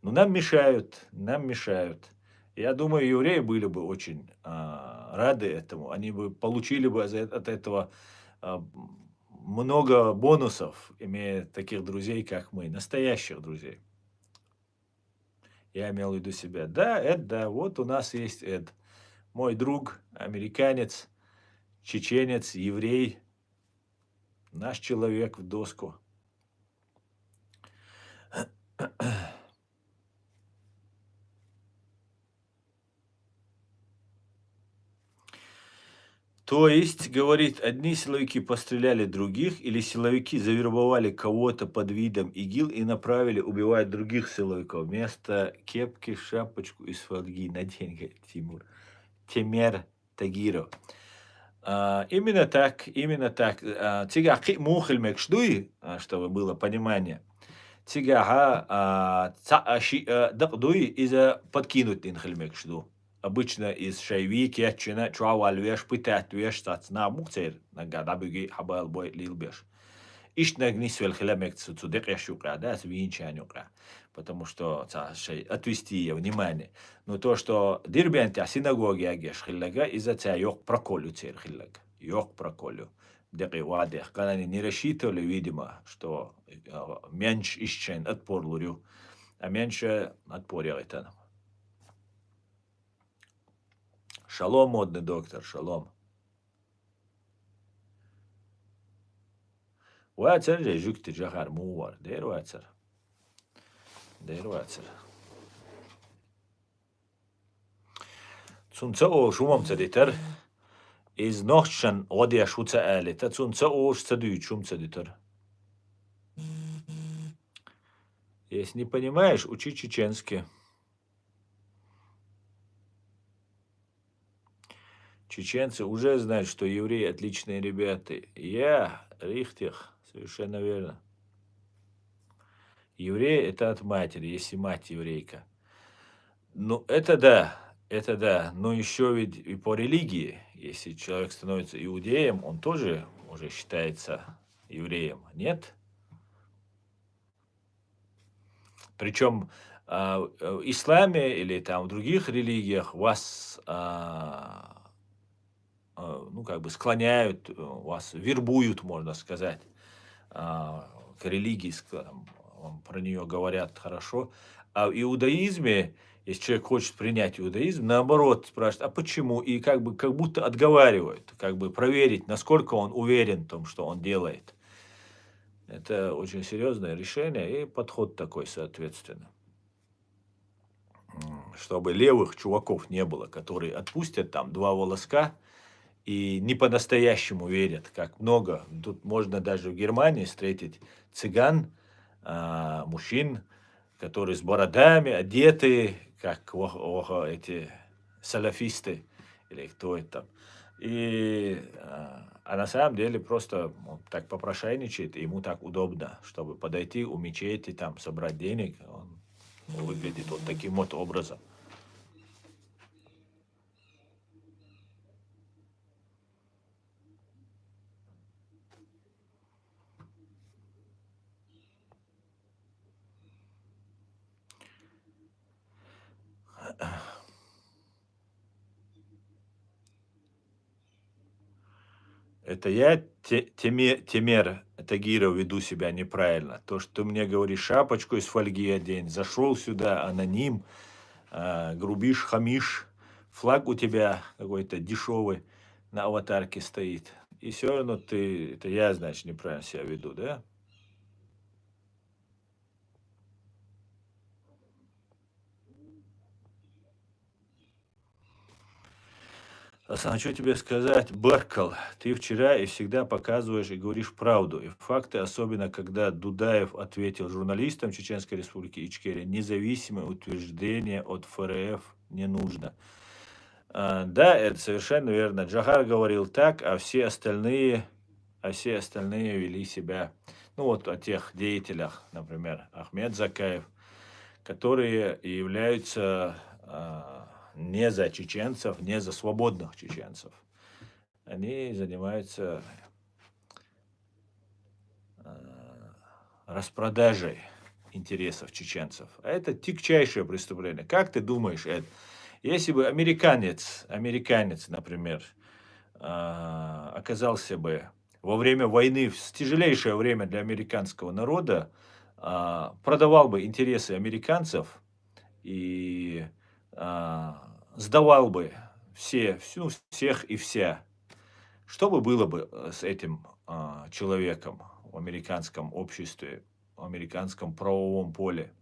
S1: Но нам мешают, нам мешают. Я думаю, евреи были бы очень рады этому. Они бы получили бы от этого а, много бонусов, имея таких друзей, как мы, настоящих друзей. Я имел в виду себя. Да, Эд, да, вот у нас есть Эд. Мой друг, американец, чеченец, еврей, наш человек в доску. То есть, говорит, одни силовики постреляли других, или силовики завербовали кого-то под видом ИГИЛ и направили убивать других силовиков. Вместо кепки шапочку из фольги надень, говорит Тимур. Темер Тагиров. Именно так, именно так. Тига мухель мекшдуй, чтобы было понимание. Тига дакдуй из-за подкинуть инхель мекшду. Обычно из шайвики, ятчина, чуаваль веш, пытать веш, на мухцер, на гадабуги, хабал бой лил беш. Ишнаг нисвел хилемек цудек яшука, да, свинчанюка. Потому что отвести ее внимание. Но то, что дирбентя синагоги агеш хиллага, из-за тебя йог проколю цер хиллаг. Йог проколю. Деки вадех. Когда они не рассчитывали, видимо, что меньше ищен отпор лурю, а меньше отпорил это. Шалом, модный доктор, шалом. Вацер же жукти жахар мувар. Дер вацер. Дер вацер. Цунцао шумамца дитер. Из нохчан одия шуца элита. Цунцао шцадуй шумца дитер. Если не понимаешь, учи чеченский. Чеченцы уже знают, что евреи отличные ребята. Я, Рихтих, совершенно верно. Еврей – это от матери, если мать еврейка. Ну, это да. Но еще ведь и по религии, если человек становится иудеем, он тоже уже считается евреем, нет? Причем в исламе или там в других религиях вас ну, как бы склоняют, вас вербуют, можно сказать, к религии, вам про нее говорят хорошо. А в иудаизме, если человек хочет принять иудаизм, наоборот спрашивают, а почему? И как бы как будто отговаривают, как бы проверить, насколько он уверен в том, что он делает. Это очень серьезное решение и подход такой, соответственно. Чтобы левых чуваков не было, которые отпустят там 2 волоска, и не по-настоящему верят, как много. Тут можно даже в Германии встретить цыган, мужчин, которые с бородами, одеты, как эти салафисты, или кто это. А на самом деле просто он так попрошайничает, и ему так удобно, чтобы подойти у мечети, там, собрать денег. Он выглядит вот таким вот образом. Это я, Темер Тагиров, веду себя неправильно. То, что ты мне говоришь, шапочку из фольги одень, зашел сюда, аноним, грубишь, хамишь, флаг у тебя какой-то дешевый на аватарке стоит. И все равно ты, это я, значит, неправильно себя веду, да? Асан, что тебе сказать, Баркал, ты вчера и всегда показываешь и говоришь правду. И факты, особенно когда Дудаев ответил журналистам Чеченской Республики Ичкерия, независимое утверждение от ФРФ не нужно. Да, это совершенно верно. Джахар говорил так, а все остальные вели себя, ну вот о тех деятелях, например, Ахмед Закаев, которые являются не за чеченцев, не за свободных чеченцев. Они занимаются распродажей интересов чеченцев. А это тягчайшее преступление. Как ты думаешь, Эд, если бы американец, например, оказался бы во время войны, в тяжелейшее время для американского народа, продавал бы интересы американцев и сдавал бы всех и вся, что бы было бы с этим человеком в американском обществе, в американском правовом поле?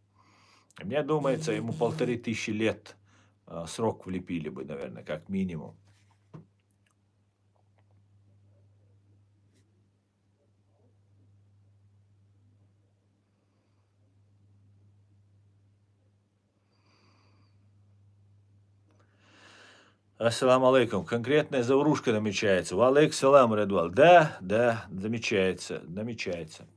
S1: Мне думается, ему 1500 срок влепили бы, наверное, как минимум. Ассаламу алейкум. Конкретная заварушка намечается. Ва алейк салам, Редвал. Да, да, намечается, намечается.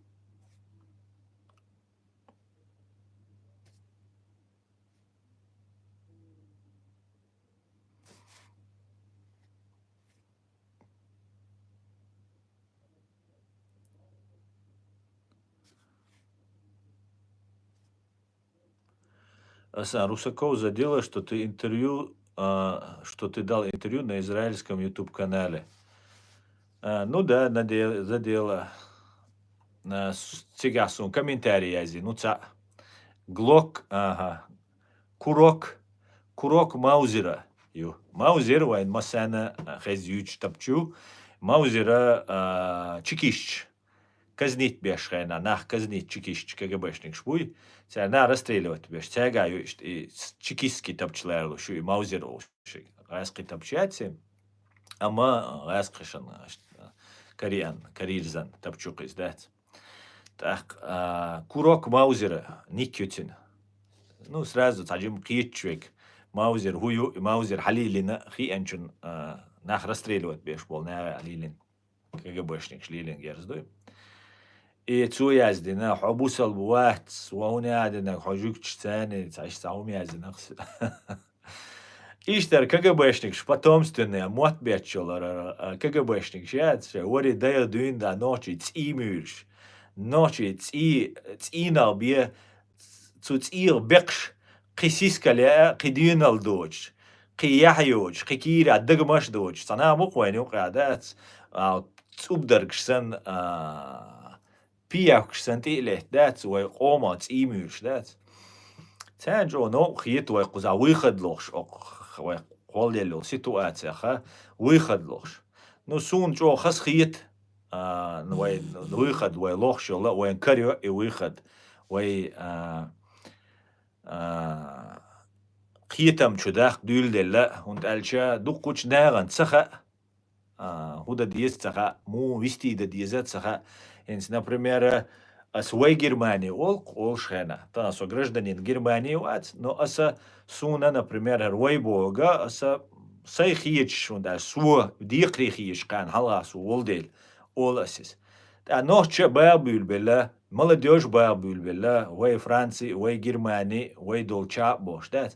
S1: Асан, Русаков задело, что ты дал интервью на израильском YouTube-канале. Ну да, задело. Сега сум комментарий язи. Ну Глок, ага. Курок Маузера. Маузер вайн масана хезюч тапчу. Маузера чекищ. Казнить бешхайна, нах казнить чекищ КГБшник шпуй. На расстреливать беш. Тягаю и чекистский тапчлерлу, шу и Маузеру. Раски тапчати. Ама раскрешен карирзан тапчук издать. Так, курок Маузера, Никютин. Ну, сразу таджим киечвек. Маузер хую, Маузер халилина хиенчун нах расстреливать беш бол, на халилин. КГБшник шлилин герздой. И цуяздина, хабусал буат, вауня адина, хажук чтани, цаш саум яздина. Иштер КГБшник, потомственный, мот бечелар, КГБшник, шац, вори дая дюнда ночи цимюш. Ночи цинал бе, цуцир бекш, قسيسكالي قدين الدوج قيحيوج قكيرا دغمش دوج صنا مقوين قعدات تبدركشسن بياكشسن تيله دات وقومات ايموش دات تانجو نو خيت ويقزا ويخد لوش وقول يلو سيتواتسيا خا ويخد لوش نو سون جو خس خيت ويخد ويلوش ولا وين كاريو ويخد وي قيتم شداخ دول دلا هند ألشا دقوش ناغن سخا هودا ديز سخا مو вести да дизет саха инс, например, свой Германии ол шхена та со гражданин Германии ват, но аса суна, например, рой бога аса сай хич шунда сво дикри хич кан халас олдел ол асис نوع بابل بلا молодежь بابل بلا وي فرنسي وي جرماني وي دولشا بوشتات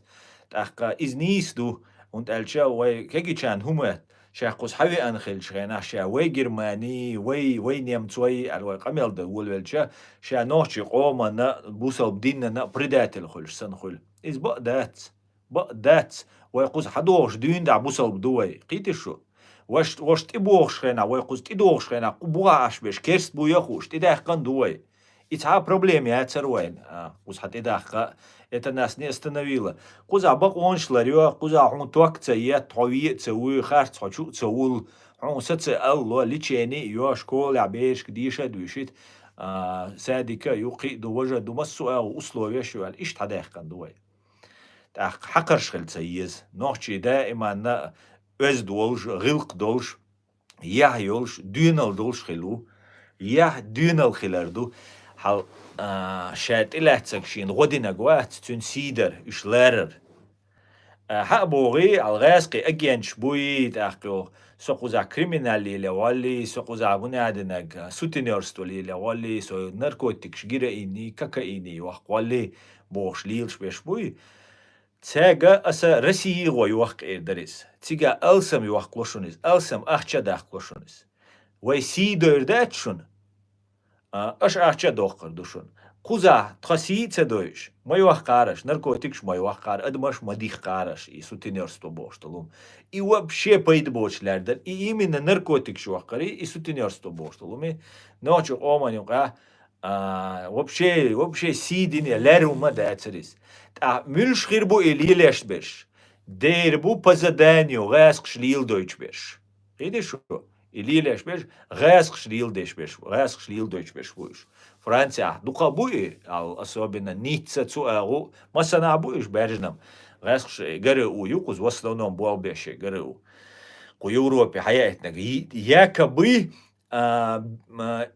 S1: تاخ из نيستو und الشا وي كيجي كان هم شاقوس حوي انخل شغنا شا وي جرماني وي نيمت وي الوي قمل دول والشا شا نوع قوما نا بوسل بدينا نا بريداتل خلش سنخل is بقدات ويقوس حدوش دين دا بوسل بدوي قيت شو واش تبوغ شخنا ويقوس تدوغ شخنا بوغاش بش كيرست بو يخوش تداخ كان دوي إتها проблем я цервен وس حتى داخ это нас не остановило куза бак он шларё куза он ток цая тови цуй харц хочу цул он сац الله ليشيني يو شكول عبيش كديشه دوشيت سادك يقي دوجه دمسو او اسلوبيا شو ايش تداخ كان دوي تاخ حقر شخل تسيز نوحشي دائما öz dolş, gılk dolş, yah yolş, dünal dolş خلو, yah dünal خلردو, hal şart ilahtsak şin غدنا قوات تون سيدر إش لارر حق بوغي الغاسقي أجينش بوي تأخيو سوقوزا كريمينالي لوالي سوقوزا بنادنك سوتينيرستولي لوالي سو ناركوتيكش جيرائيني كاكايني وحقوالي بوغش ليلش بيش بوي تاجا أسا رسي غوي وحق إردريس تيجا ألسم يوحق لوشونيس ألسم أحشا داخ لوشونيس وي سيدر داتشون أش أحشا دوخر دوشون قوزا تخسي تدويش ما يوحقارش ناركوتيكش ما يوحقار أدمش ما ديخقارش إي سوتينيرستو بوشتلوم إي وابشي بايد بوشلاردر إي إيمين ناركوتيكش وحقاري إي سوتينيرستو بوشتلومي نوچو أومان يوقع вообще сидине леру мадацерис. А мюльшхирбу илилеш беш. Дербу по заданию гаск шлил дойч беш. Видишь что? Илилеш беш, гаск шлил деш беш, гаск шлил дойч беш будешь. Франция, духа буи, особенно Ницца цуагу, масана буиш бержнам. Гаск гару юкуз в основном буал беше гару. Ку Европе хаятнак якобы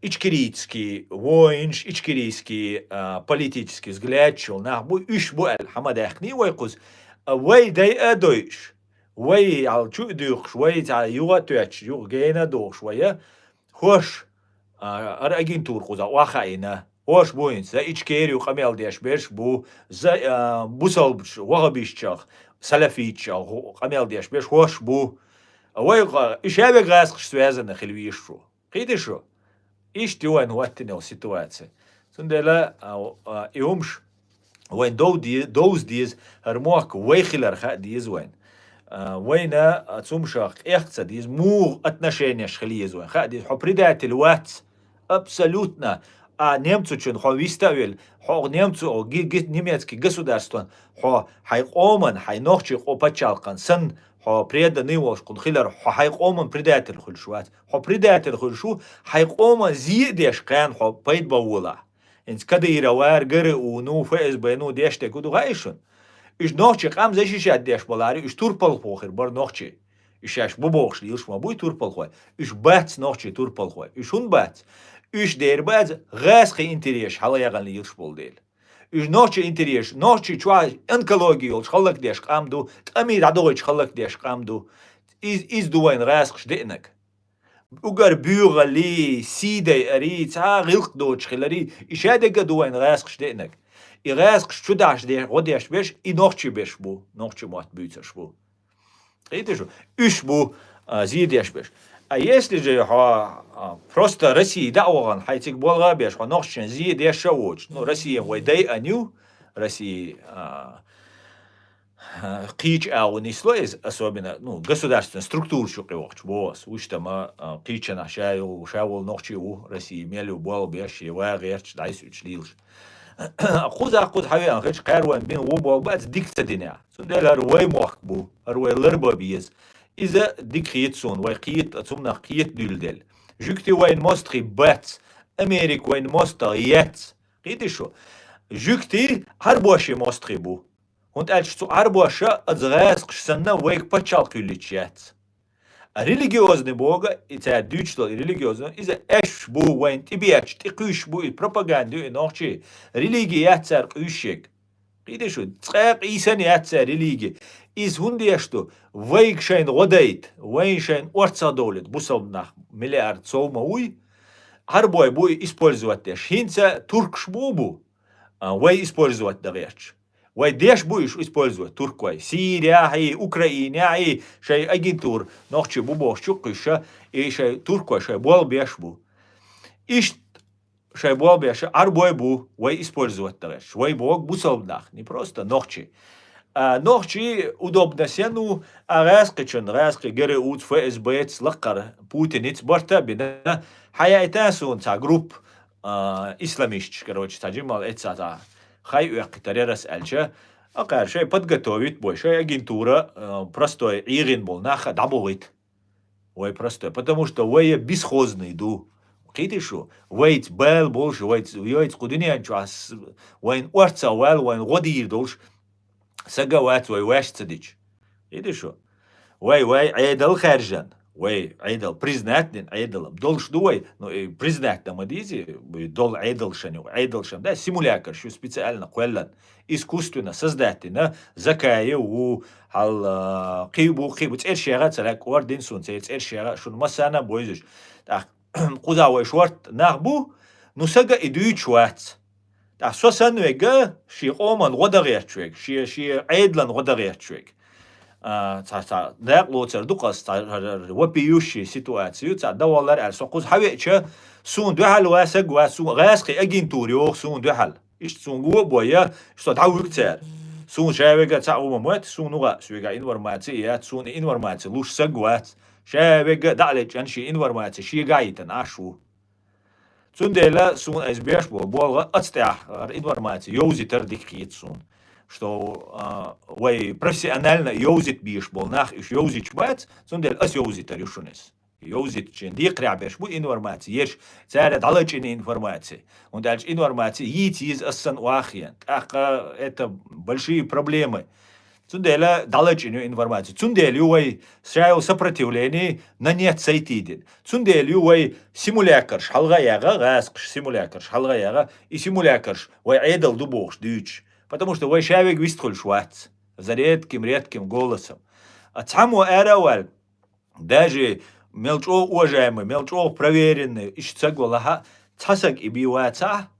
S1: ичкирийский воинш, ичкирийский политический взгляд, чел нахбу иш буэль хамадахни вайкус, вай дай адойш, вай алчу дюхш, вай та юга тюач, югена дохш, вая хош ар агентур куза вахайна, хош буин, за ичкерию хамел деш беш бу, за бусалбш, вагабишчах, салафичах, хамел деш беш, хош бу, вай иш аве гаск связано хельвишу. Видишь, иш тюэн уаттинел ситуация. Сундела иумш وين دوز ديز هرموك ويخلر خا ديز وين وينا تسمشاق اختصا ديز مو отношения шхлиез وين خا ديز حبريدات الوات абсолютно немцу чун хо виставил хо немцу гит немецкий государство хо хайқоман хайнохчи опачалкан сан хо преданный вош кун хилер хо хайқоман предатель хулшват хо предатель хулшу хайқоман зидеш кан хо пайд баула انت كده يروار جري ونو فاز بينو ديشته كدو غايشن اش نوخچي قام زشي شاد ديش بولاري اش تورپل خوخر بر نوخچي اش بو بوخش ليش ما بو تورپل خو اش بات نوخچي تورپل خو اش هون بات اش دير بات غاس خي انتريش حلا يغن ليش بول ديل اش نوخچي انتريش نوخچي چوا انكولوجي يول خلق ديش قام دو امي دادوچ خلق ديش قام دو از دوين غاس خش دينك ugar buurali side ari ta gilq doch khilari ishade gadoin rask stenek I rask chudash de rodiash besh I nochchi besh bu nochchi mat büter bu это же üç bu ziyediash besh а если же просто Россия даван хайтик болга беш нохчин зiyediash шавоч ну Россия вайдай аню Россия قيج أو نسلويز особенно ну государственная структура шукевоч бос уштама قيجنا شايو شاول نوخشيو России мелю бол беш евагерч дайс учлилш خذ حويان غيش قاروان بين وبول بات ديكتدينا سندل روي موخبو روي لربابيز إذا ديكريتسون وقيت أتمنا قيت دولدل جوكتي وين مستري بات أمريك وين مستريات قيت شو جوكتي هربوشي مستري بو Und als zu arbosha azgaisk sanna weik pachal kulichat. A religiozne boga, it's a Deutschland religiozne, is a esh bu wein tibiach, tiquish bu propaganda in orchi, religie yatsar ushik. Ride scho, tsaq isen yatsar religie. Is hundiashto, weik schein rodait, wein schein ortsadolet, busab nach milliard so maui. Харбой бу использовать деш. Хинца туркш бубу, вай использовать дагерч. Вай деш буиш использовать турквай. Сирия, и Украина, и шай агентур. Нохчи бубо щукиша, и шай турквай, шай бол бешбу. Иш шай бол беш, арбой бу, вай использовать дагерч. Вай бог бусолдах, не просто нохчи. Нохчи удобно сену, раскичен, гере ут ФСБ лакар, Путин барта бина, حياتاسون تاع جروب اسلاميش короче таджимал эца хай уяқитарерас алча акар шей подготовить больше агентура простой ирин был наха дабовит ой простой потому что ой бесхозный ду قيتشو ويت بال بولش ويت قدني انچاس وين ورتا وال وين غدير دولش سقوات وي واش تديش قيتشو وي عيدل خارجان وي عيدل признательный عيدل долж дуй ну признательно мадизи дол عيدل шаню عيدل шан да симулятор что специально quellan искусственно создательно закая у хал қибу цершера цалак орден сун цершера шун масана бойзиш так قضاوي شورت نخبو نسجا إدوي شوات أساسا وجا شي قومان غدغيات شوك شي عيدلان غدغيات شوك تا نقلو تردقس تا وبيوشي سيتواتسيو تا دولار السقوز حويتشا سون دو حل واسق واسون غاسقي أجنتوريو سون دو حل إيش سون جو بويا إيش تعوق تار سون شاويجا تعو مموت سون وغا سويجا إنورماتيات سون إنورماتي لوش سقوات شاويجا دعلج أنشي إنورماتي شي قايتن عشو سون ديلا سون أزبيش بولغا أتستع إنورماتي يوزي تردك خيت سون что вай профессионально юзит биш бол нах иш юзит бат сондел ас юзит решунес юзит чин ди крабеш бу информация еш цара далачин информация und als информация ит из асан уахиан ака это большие проблемы цундела далачин информация цундел вай шайл сопротивление на нет сайтидин цундел вай симулятор халгаяга гаск симулятор халгаяга и симулятор вай айдал дубош дюч потому что вой шавик вистхоль швац за редким голосом. А цаму эравал, даже мелчо уважаемый, мелчо проверенный, ищ цагвалаха, цасак и биваца,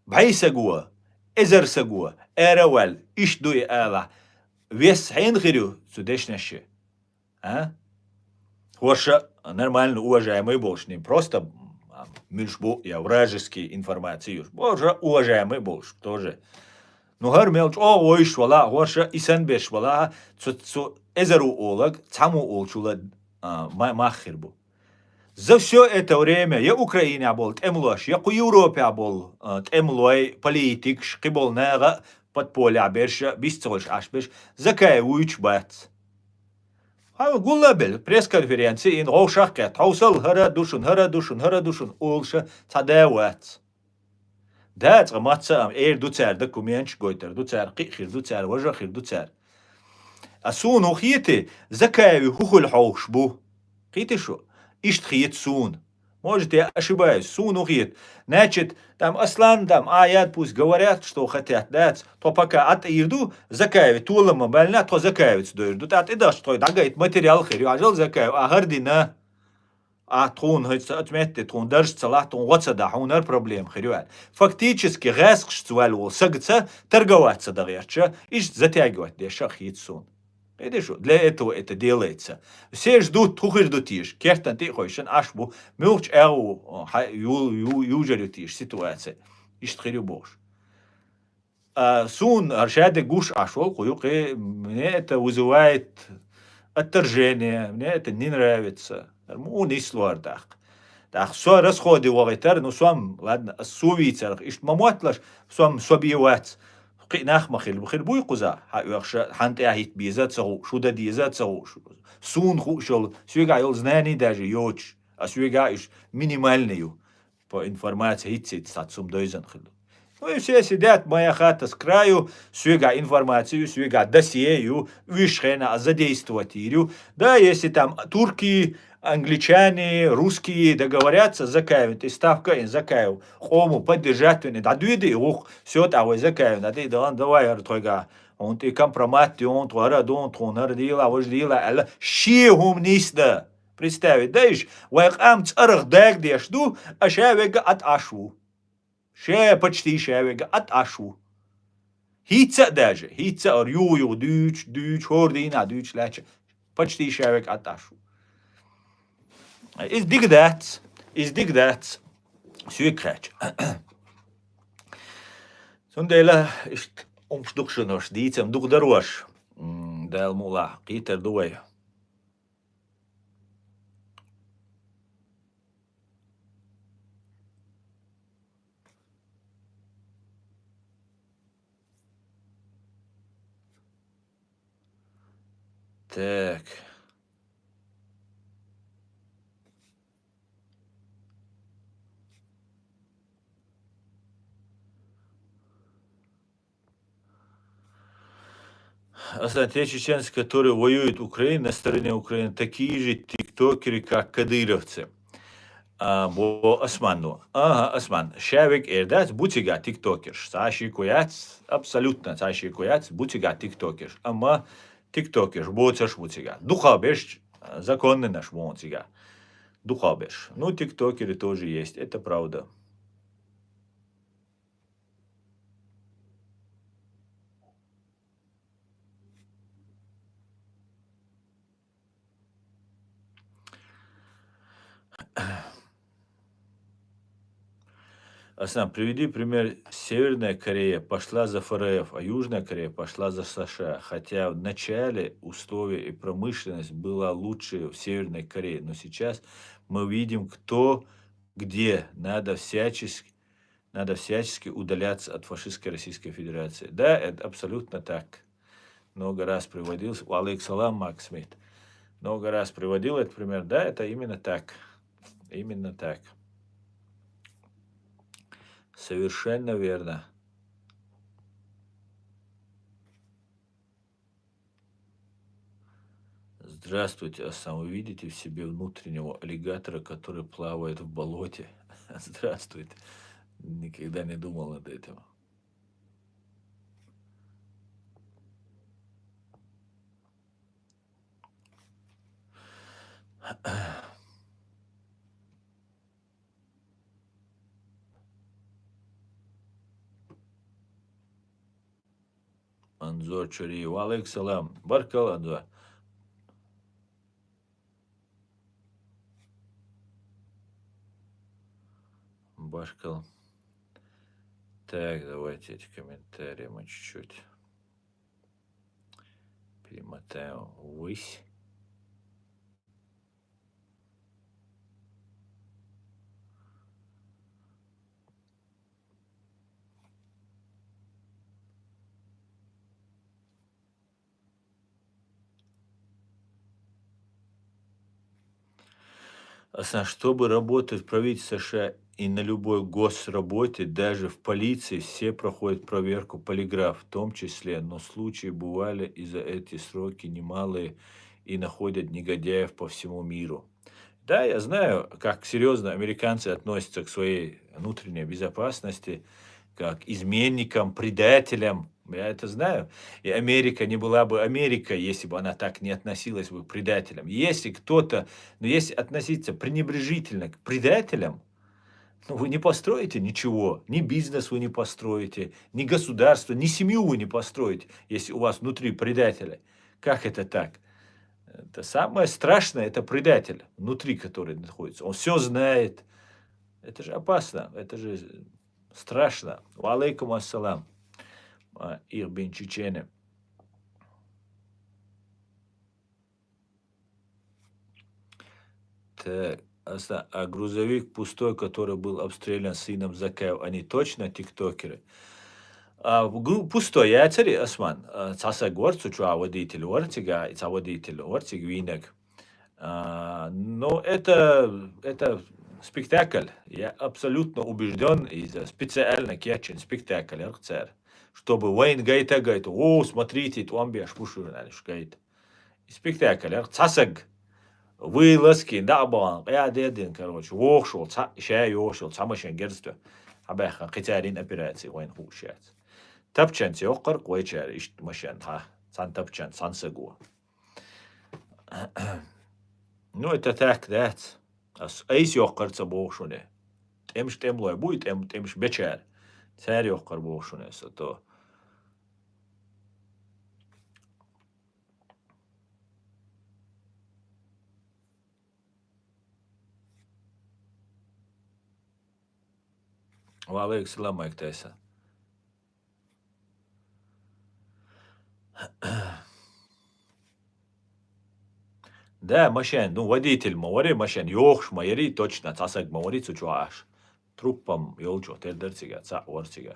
S1: байсагуа, эзерсагуа, эравал, ищ дуй эла, вес хейнгирю судешнаше. Хоша нормально уважаемый больше, не просто мильшбу я вражеский информацию. Боже, уважаемый больше тоже. Ну гар мелч ойш вала, горша исен беш вала, цу эзеру олаг, цаму олчула махирбу. За все это время я Украина был, темлош, я ку Европе был, темлой политик, шкибол нега, подполя берша, бисцольш ашбеш, закай уич бац. قول пресс-конференции إن غوشك توصل هرا دوشن أولش تداوات دات غماتسا إير دوتار دكومينش قويتر دوتار قيخير دوتار وجه خير دوتار أسون وخيتي زكاوي هوخل حوش بو قيتي شو إشت خيت سون может я ошибаюсь сун угит значит там аслан там аят пусть говорят что хотят дать то пока от ирду закаевит тулама больна то закаевит дойдут от ида что дагает материал хирю ажал закаев агардина тун отметьте тун даже целах тун вацада хунар проблем хирю фактически гаск штвал сагца торговаться дагерча и затягивать деша хит сун. Видишь, для этого это делается. Все ждут, тухер дотиш, кертан ты хочешь, ашбу, мюч эу, южерю тиш, ситуация. Иштхирю бош. Сун, аршаде гуш ашвал, куюки, мне это вызывает отторжение, мне это не нравится. Му не слуардах. Так, все расходы вагитар, ну сам, ладно, сувицарах, ишт мамуатлаш, сам собивать. قناخ مخيل بخيل بوي قزا حنت اهيت بيزات سو شو ده ديزات سو سون خو شول سويغا يول знание даже يوش سويغا ايش минимальную по информации хитсит статсум дойзан хил. Ну и все сидят моя хата с краю, сюга информацию, сюга досьею, вишхена задействовать ирю. Да, если там турки, англичане, русские договорятся, закаивают, и ставка и закаивают. Хому поддержать, не дадуиды, и ух, все того закаивают. А ты давай, артойга, он ты компромат, он твора, он трунар дила, вож дила, але ши хум нисда. Представить, да иш, вайкам царах даг дешду, а шавега от ашу. Почти шавега от ашу. Hitsa даже, hitsa or juju, düç, hordina, düç lacha. Почти шавек от ашу. Is dig that, sykräç. Sundela ist umstukšenos dīcam dukdaroš, dēl mulā, kīter doja. Так. Основные те чеченцы, которые воюют в Украине, на стороне Украины, такие же тиктокеры, как кадыровцы. Бо Осману. Ага, Осман. Шавик эрдат бутига тиктокер. Саши куяц, абсолютно саши куяц, бутига тиктокер. Ама тиктокер, боцаш бутига. Духабеш, законный наш бутига. Духабеш. Ну, тиктокеры тоже есть, это правда. Аслан, приведи пример. Северная Корея пошла за ФРФ, а Южная Корея пошла за США. Хотя в начале условия и промышленность была лучше в Северной Корее. Но сейчас мы видим, кто где. Надо всячески удаляться от фашистской Российской Федерации. Да, это абсолютно так. Много раз приводил. Алейкум Макс Смит. Много раз приводил этот пример. Да, это именно так. Именно так. Совершенно верно. Здравствуйте, Асан. Вы видите в себе внутреннего аллигатора, который плавает в болоте? Здравствуйте. Никогда не думал над этим. Анзор Чуриев. Алейкум. Баркал Анзор. Баркал. Так, давайте эти комментарии мы чуть-чуть перемотаем ввысь. Чтобы работать в правительстве США и на любой госработе, даже в полиции, все проходят проверку полиграф в том числе, но случаи бывали и за эти сроки немалые и находят негодяев по всему миру. Да, я знаю, как серьезно американцы относятся к своей внутренней безопасности, как изменникам, предателям. Я это знаю. И Америка не была бы Америка, если бы она так не относилась бы к предателям. Если кто-то, но если относиться пренебрежительно к предателям, ну, вы не построите ничего, ни бизнес вы не построите, ни государство, ни семью вы не построите, если у вас внутри предатели. Как это так? Это самое страшное, это предатель, внутри который находится. Он все знает. Это же опасно, это же страшно. Алейкум ассалам. Ирбин Чечене. Так, а грузовик пустой, который был обстрелян сыном Закаев, они точно тиктокеры? Пустой, я цари, Осман. Цасаг варцу, чуа водитель варцига, и ца водитель варциг винек. Но это спектакль. Я абсолютно убежден, из специально кечин спектакль, чтобы Вейн гайта гайт, о, смотрите, туамби аш пушурналиш гайт. Спектакль, цасаг. Вылазки, да, бан, я дедин, короче, вошел, шай вошел, самошен герство. Абеха, китарин операции, Вейн хушец. Тапчан тёкар, койчар, ишт машен, сан тапчан, сан сагу. Ну, это так, да. Эйс ёхкарца бошуне. Темш темлой будет, темш бечер. Царь ёхкар бошуне, то. Валейк салам, Майк Тайсон. Да, машин, ну, водитель мавари машин, ёхш майри точно, цасак мавари цучуаш. Труппам ёлчо, тердерцига, ца орцига.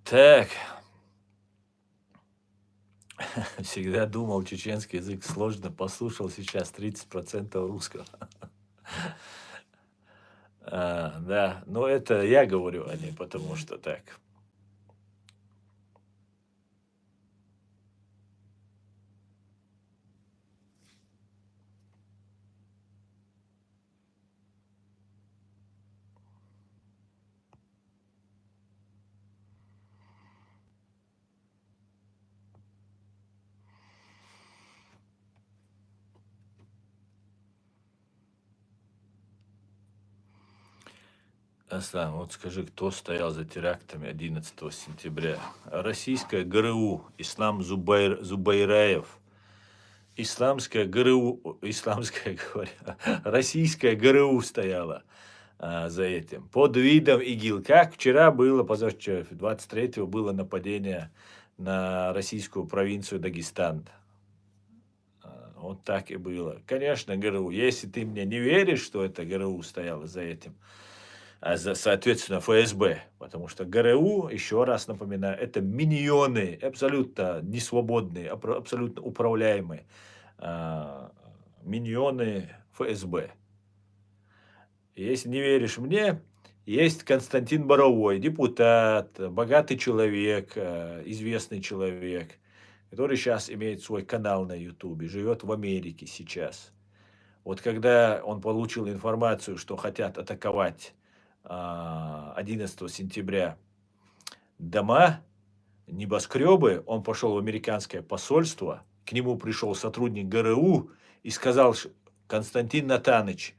S1: Так, всегда думал, чеченский язык сложно, послушал сейчас 30% русского. Да, ну это я говорю, а не потому что так. Аслан, вот скажи, кто стоял за терактами 11 сентября? Российская ГРУ, Зубайраев. Исламская ГРУ, исламская, говорю, российская ГРУ стояла за этим. Под видом ИГИЛ. Как вчера было, позавчера, 23-го было нападение на российскую провинцию Дагестан. Вот так и было. Конечно, ГРУ. Если ты мне не веришь, что это ГРУ стояло за этим, соответственно, ФСБ. Потому что ГРУ, еще раз напоминаю, это миньоны, абсолютно несвободные, абсолютно управляемые а, миньоны ФСБ. Если не веришь мне, есть Константин Боровой, депутат, богатый человек, известный человек, который сейчас имеет свой канал на Ютубе, живет в Америке сейчас. Вот когда он получил информацию, что хотят атаковать 11 сентября дома, небоскребы, он пошел в американское посольство, к нему пришел сотрудник ГРУ и сказал: Константин Натаныч,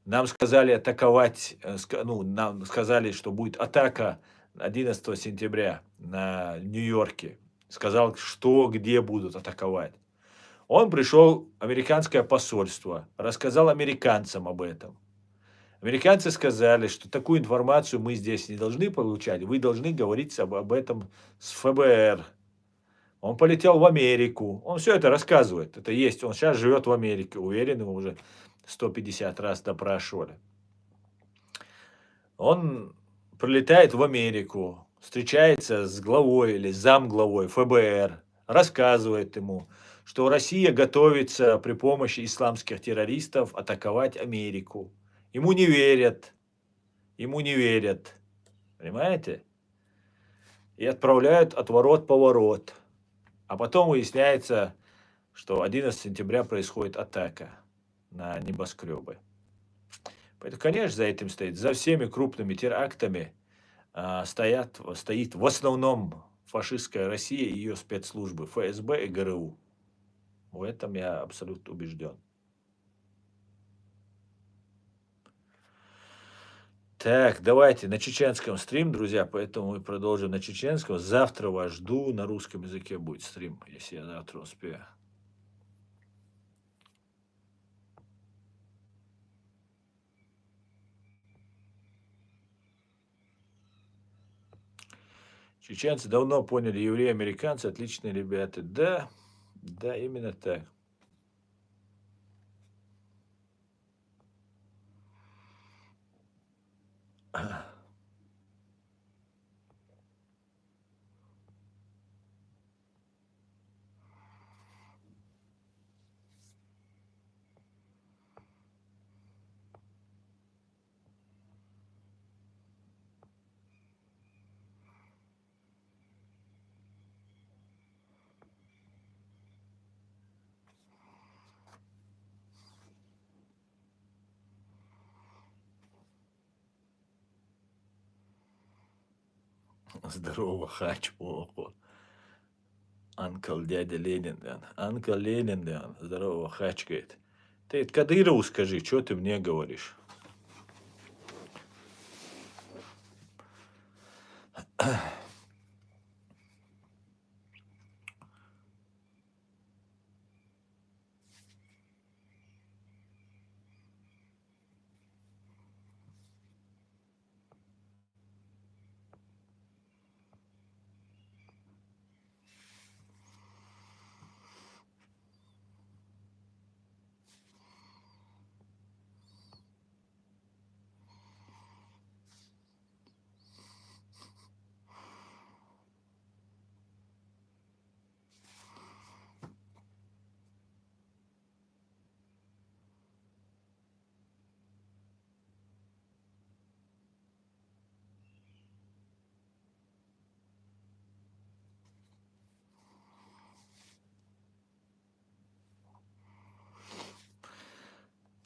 S1: нам сказали атаковать, ну, нам сказали, что будет атака 11 сентября на Нью-Йорке. Сказал, что, где будут атаковать. Он пришел в американское посольство, рассказал американцам об этом. Американцы сказали, что такую информацию мы здесь не должны получать, вы должны говорить об этом с ФБР. Он полетел в Америку, он все это рассказывает, это есть, он сейчас живет в Америке, уверен, его уже 150 раз допрашивали. Он прилетает в Америку, встречается с главой или замглавой ФБР, рассказывает ему, что Россия готовится при помощи исламских террористов атаковать Америку. Ему не верят, ему не верят, понимаете? И отправляют отворот-поворот. А потом выясняется, что 11 сентября происходит атака на небоскребы. Поэтому, конечно, за этим стоит. За всеми крупными терактами стоит в основном фашистская Россия и ее спецслужбы, ФСБ и ГРУ. В этом я абсолютно убежден. Так, давайте на чеченском стрим, друзья, поэтому мы продолжим на чеченском. Завтра вас жду, на русском языке будет стрим, если я завтра успею. Чеченцы давно поняли, евреи, американцы, отличные ребята. Да, да, именно так. Здорово, хач, охо. Анкл дядя Ленин, да. Анкл Ленин, да. Здорово, хач, говорит. Ты Кадырову скажи, что ты мне говоришь?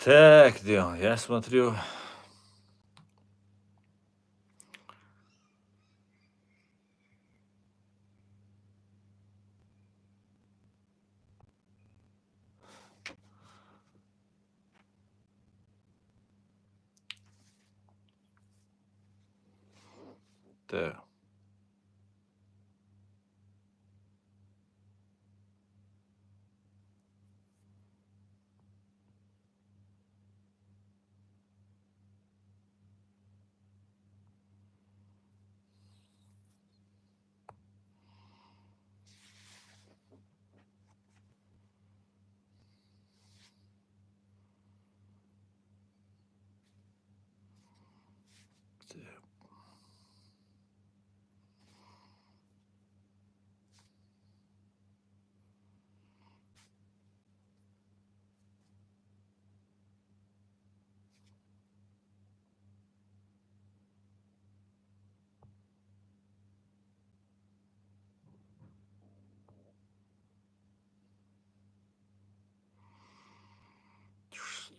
S1: Так, Дион, я смотрю. Так.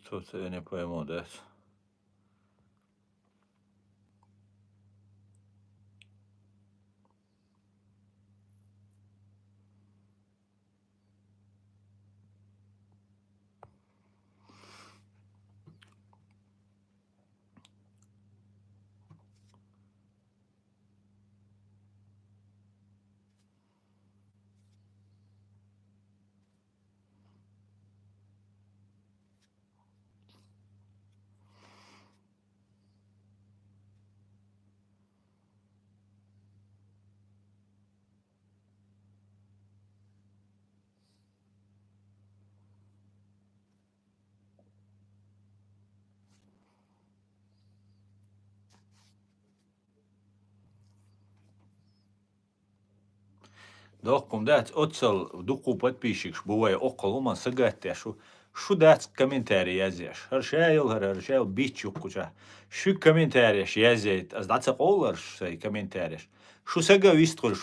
S1: Что-то я не пойму, да? Докум дать отцел дуку подписчик, бывает около ума сагатя, шу дать комментарий язеш. Харшайл бичук куча. Шу комментарий язет, аз дать олар сей комментарий. Шу сага вистрольш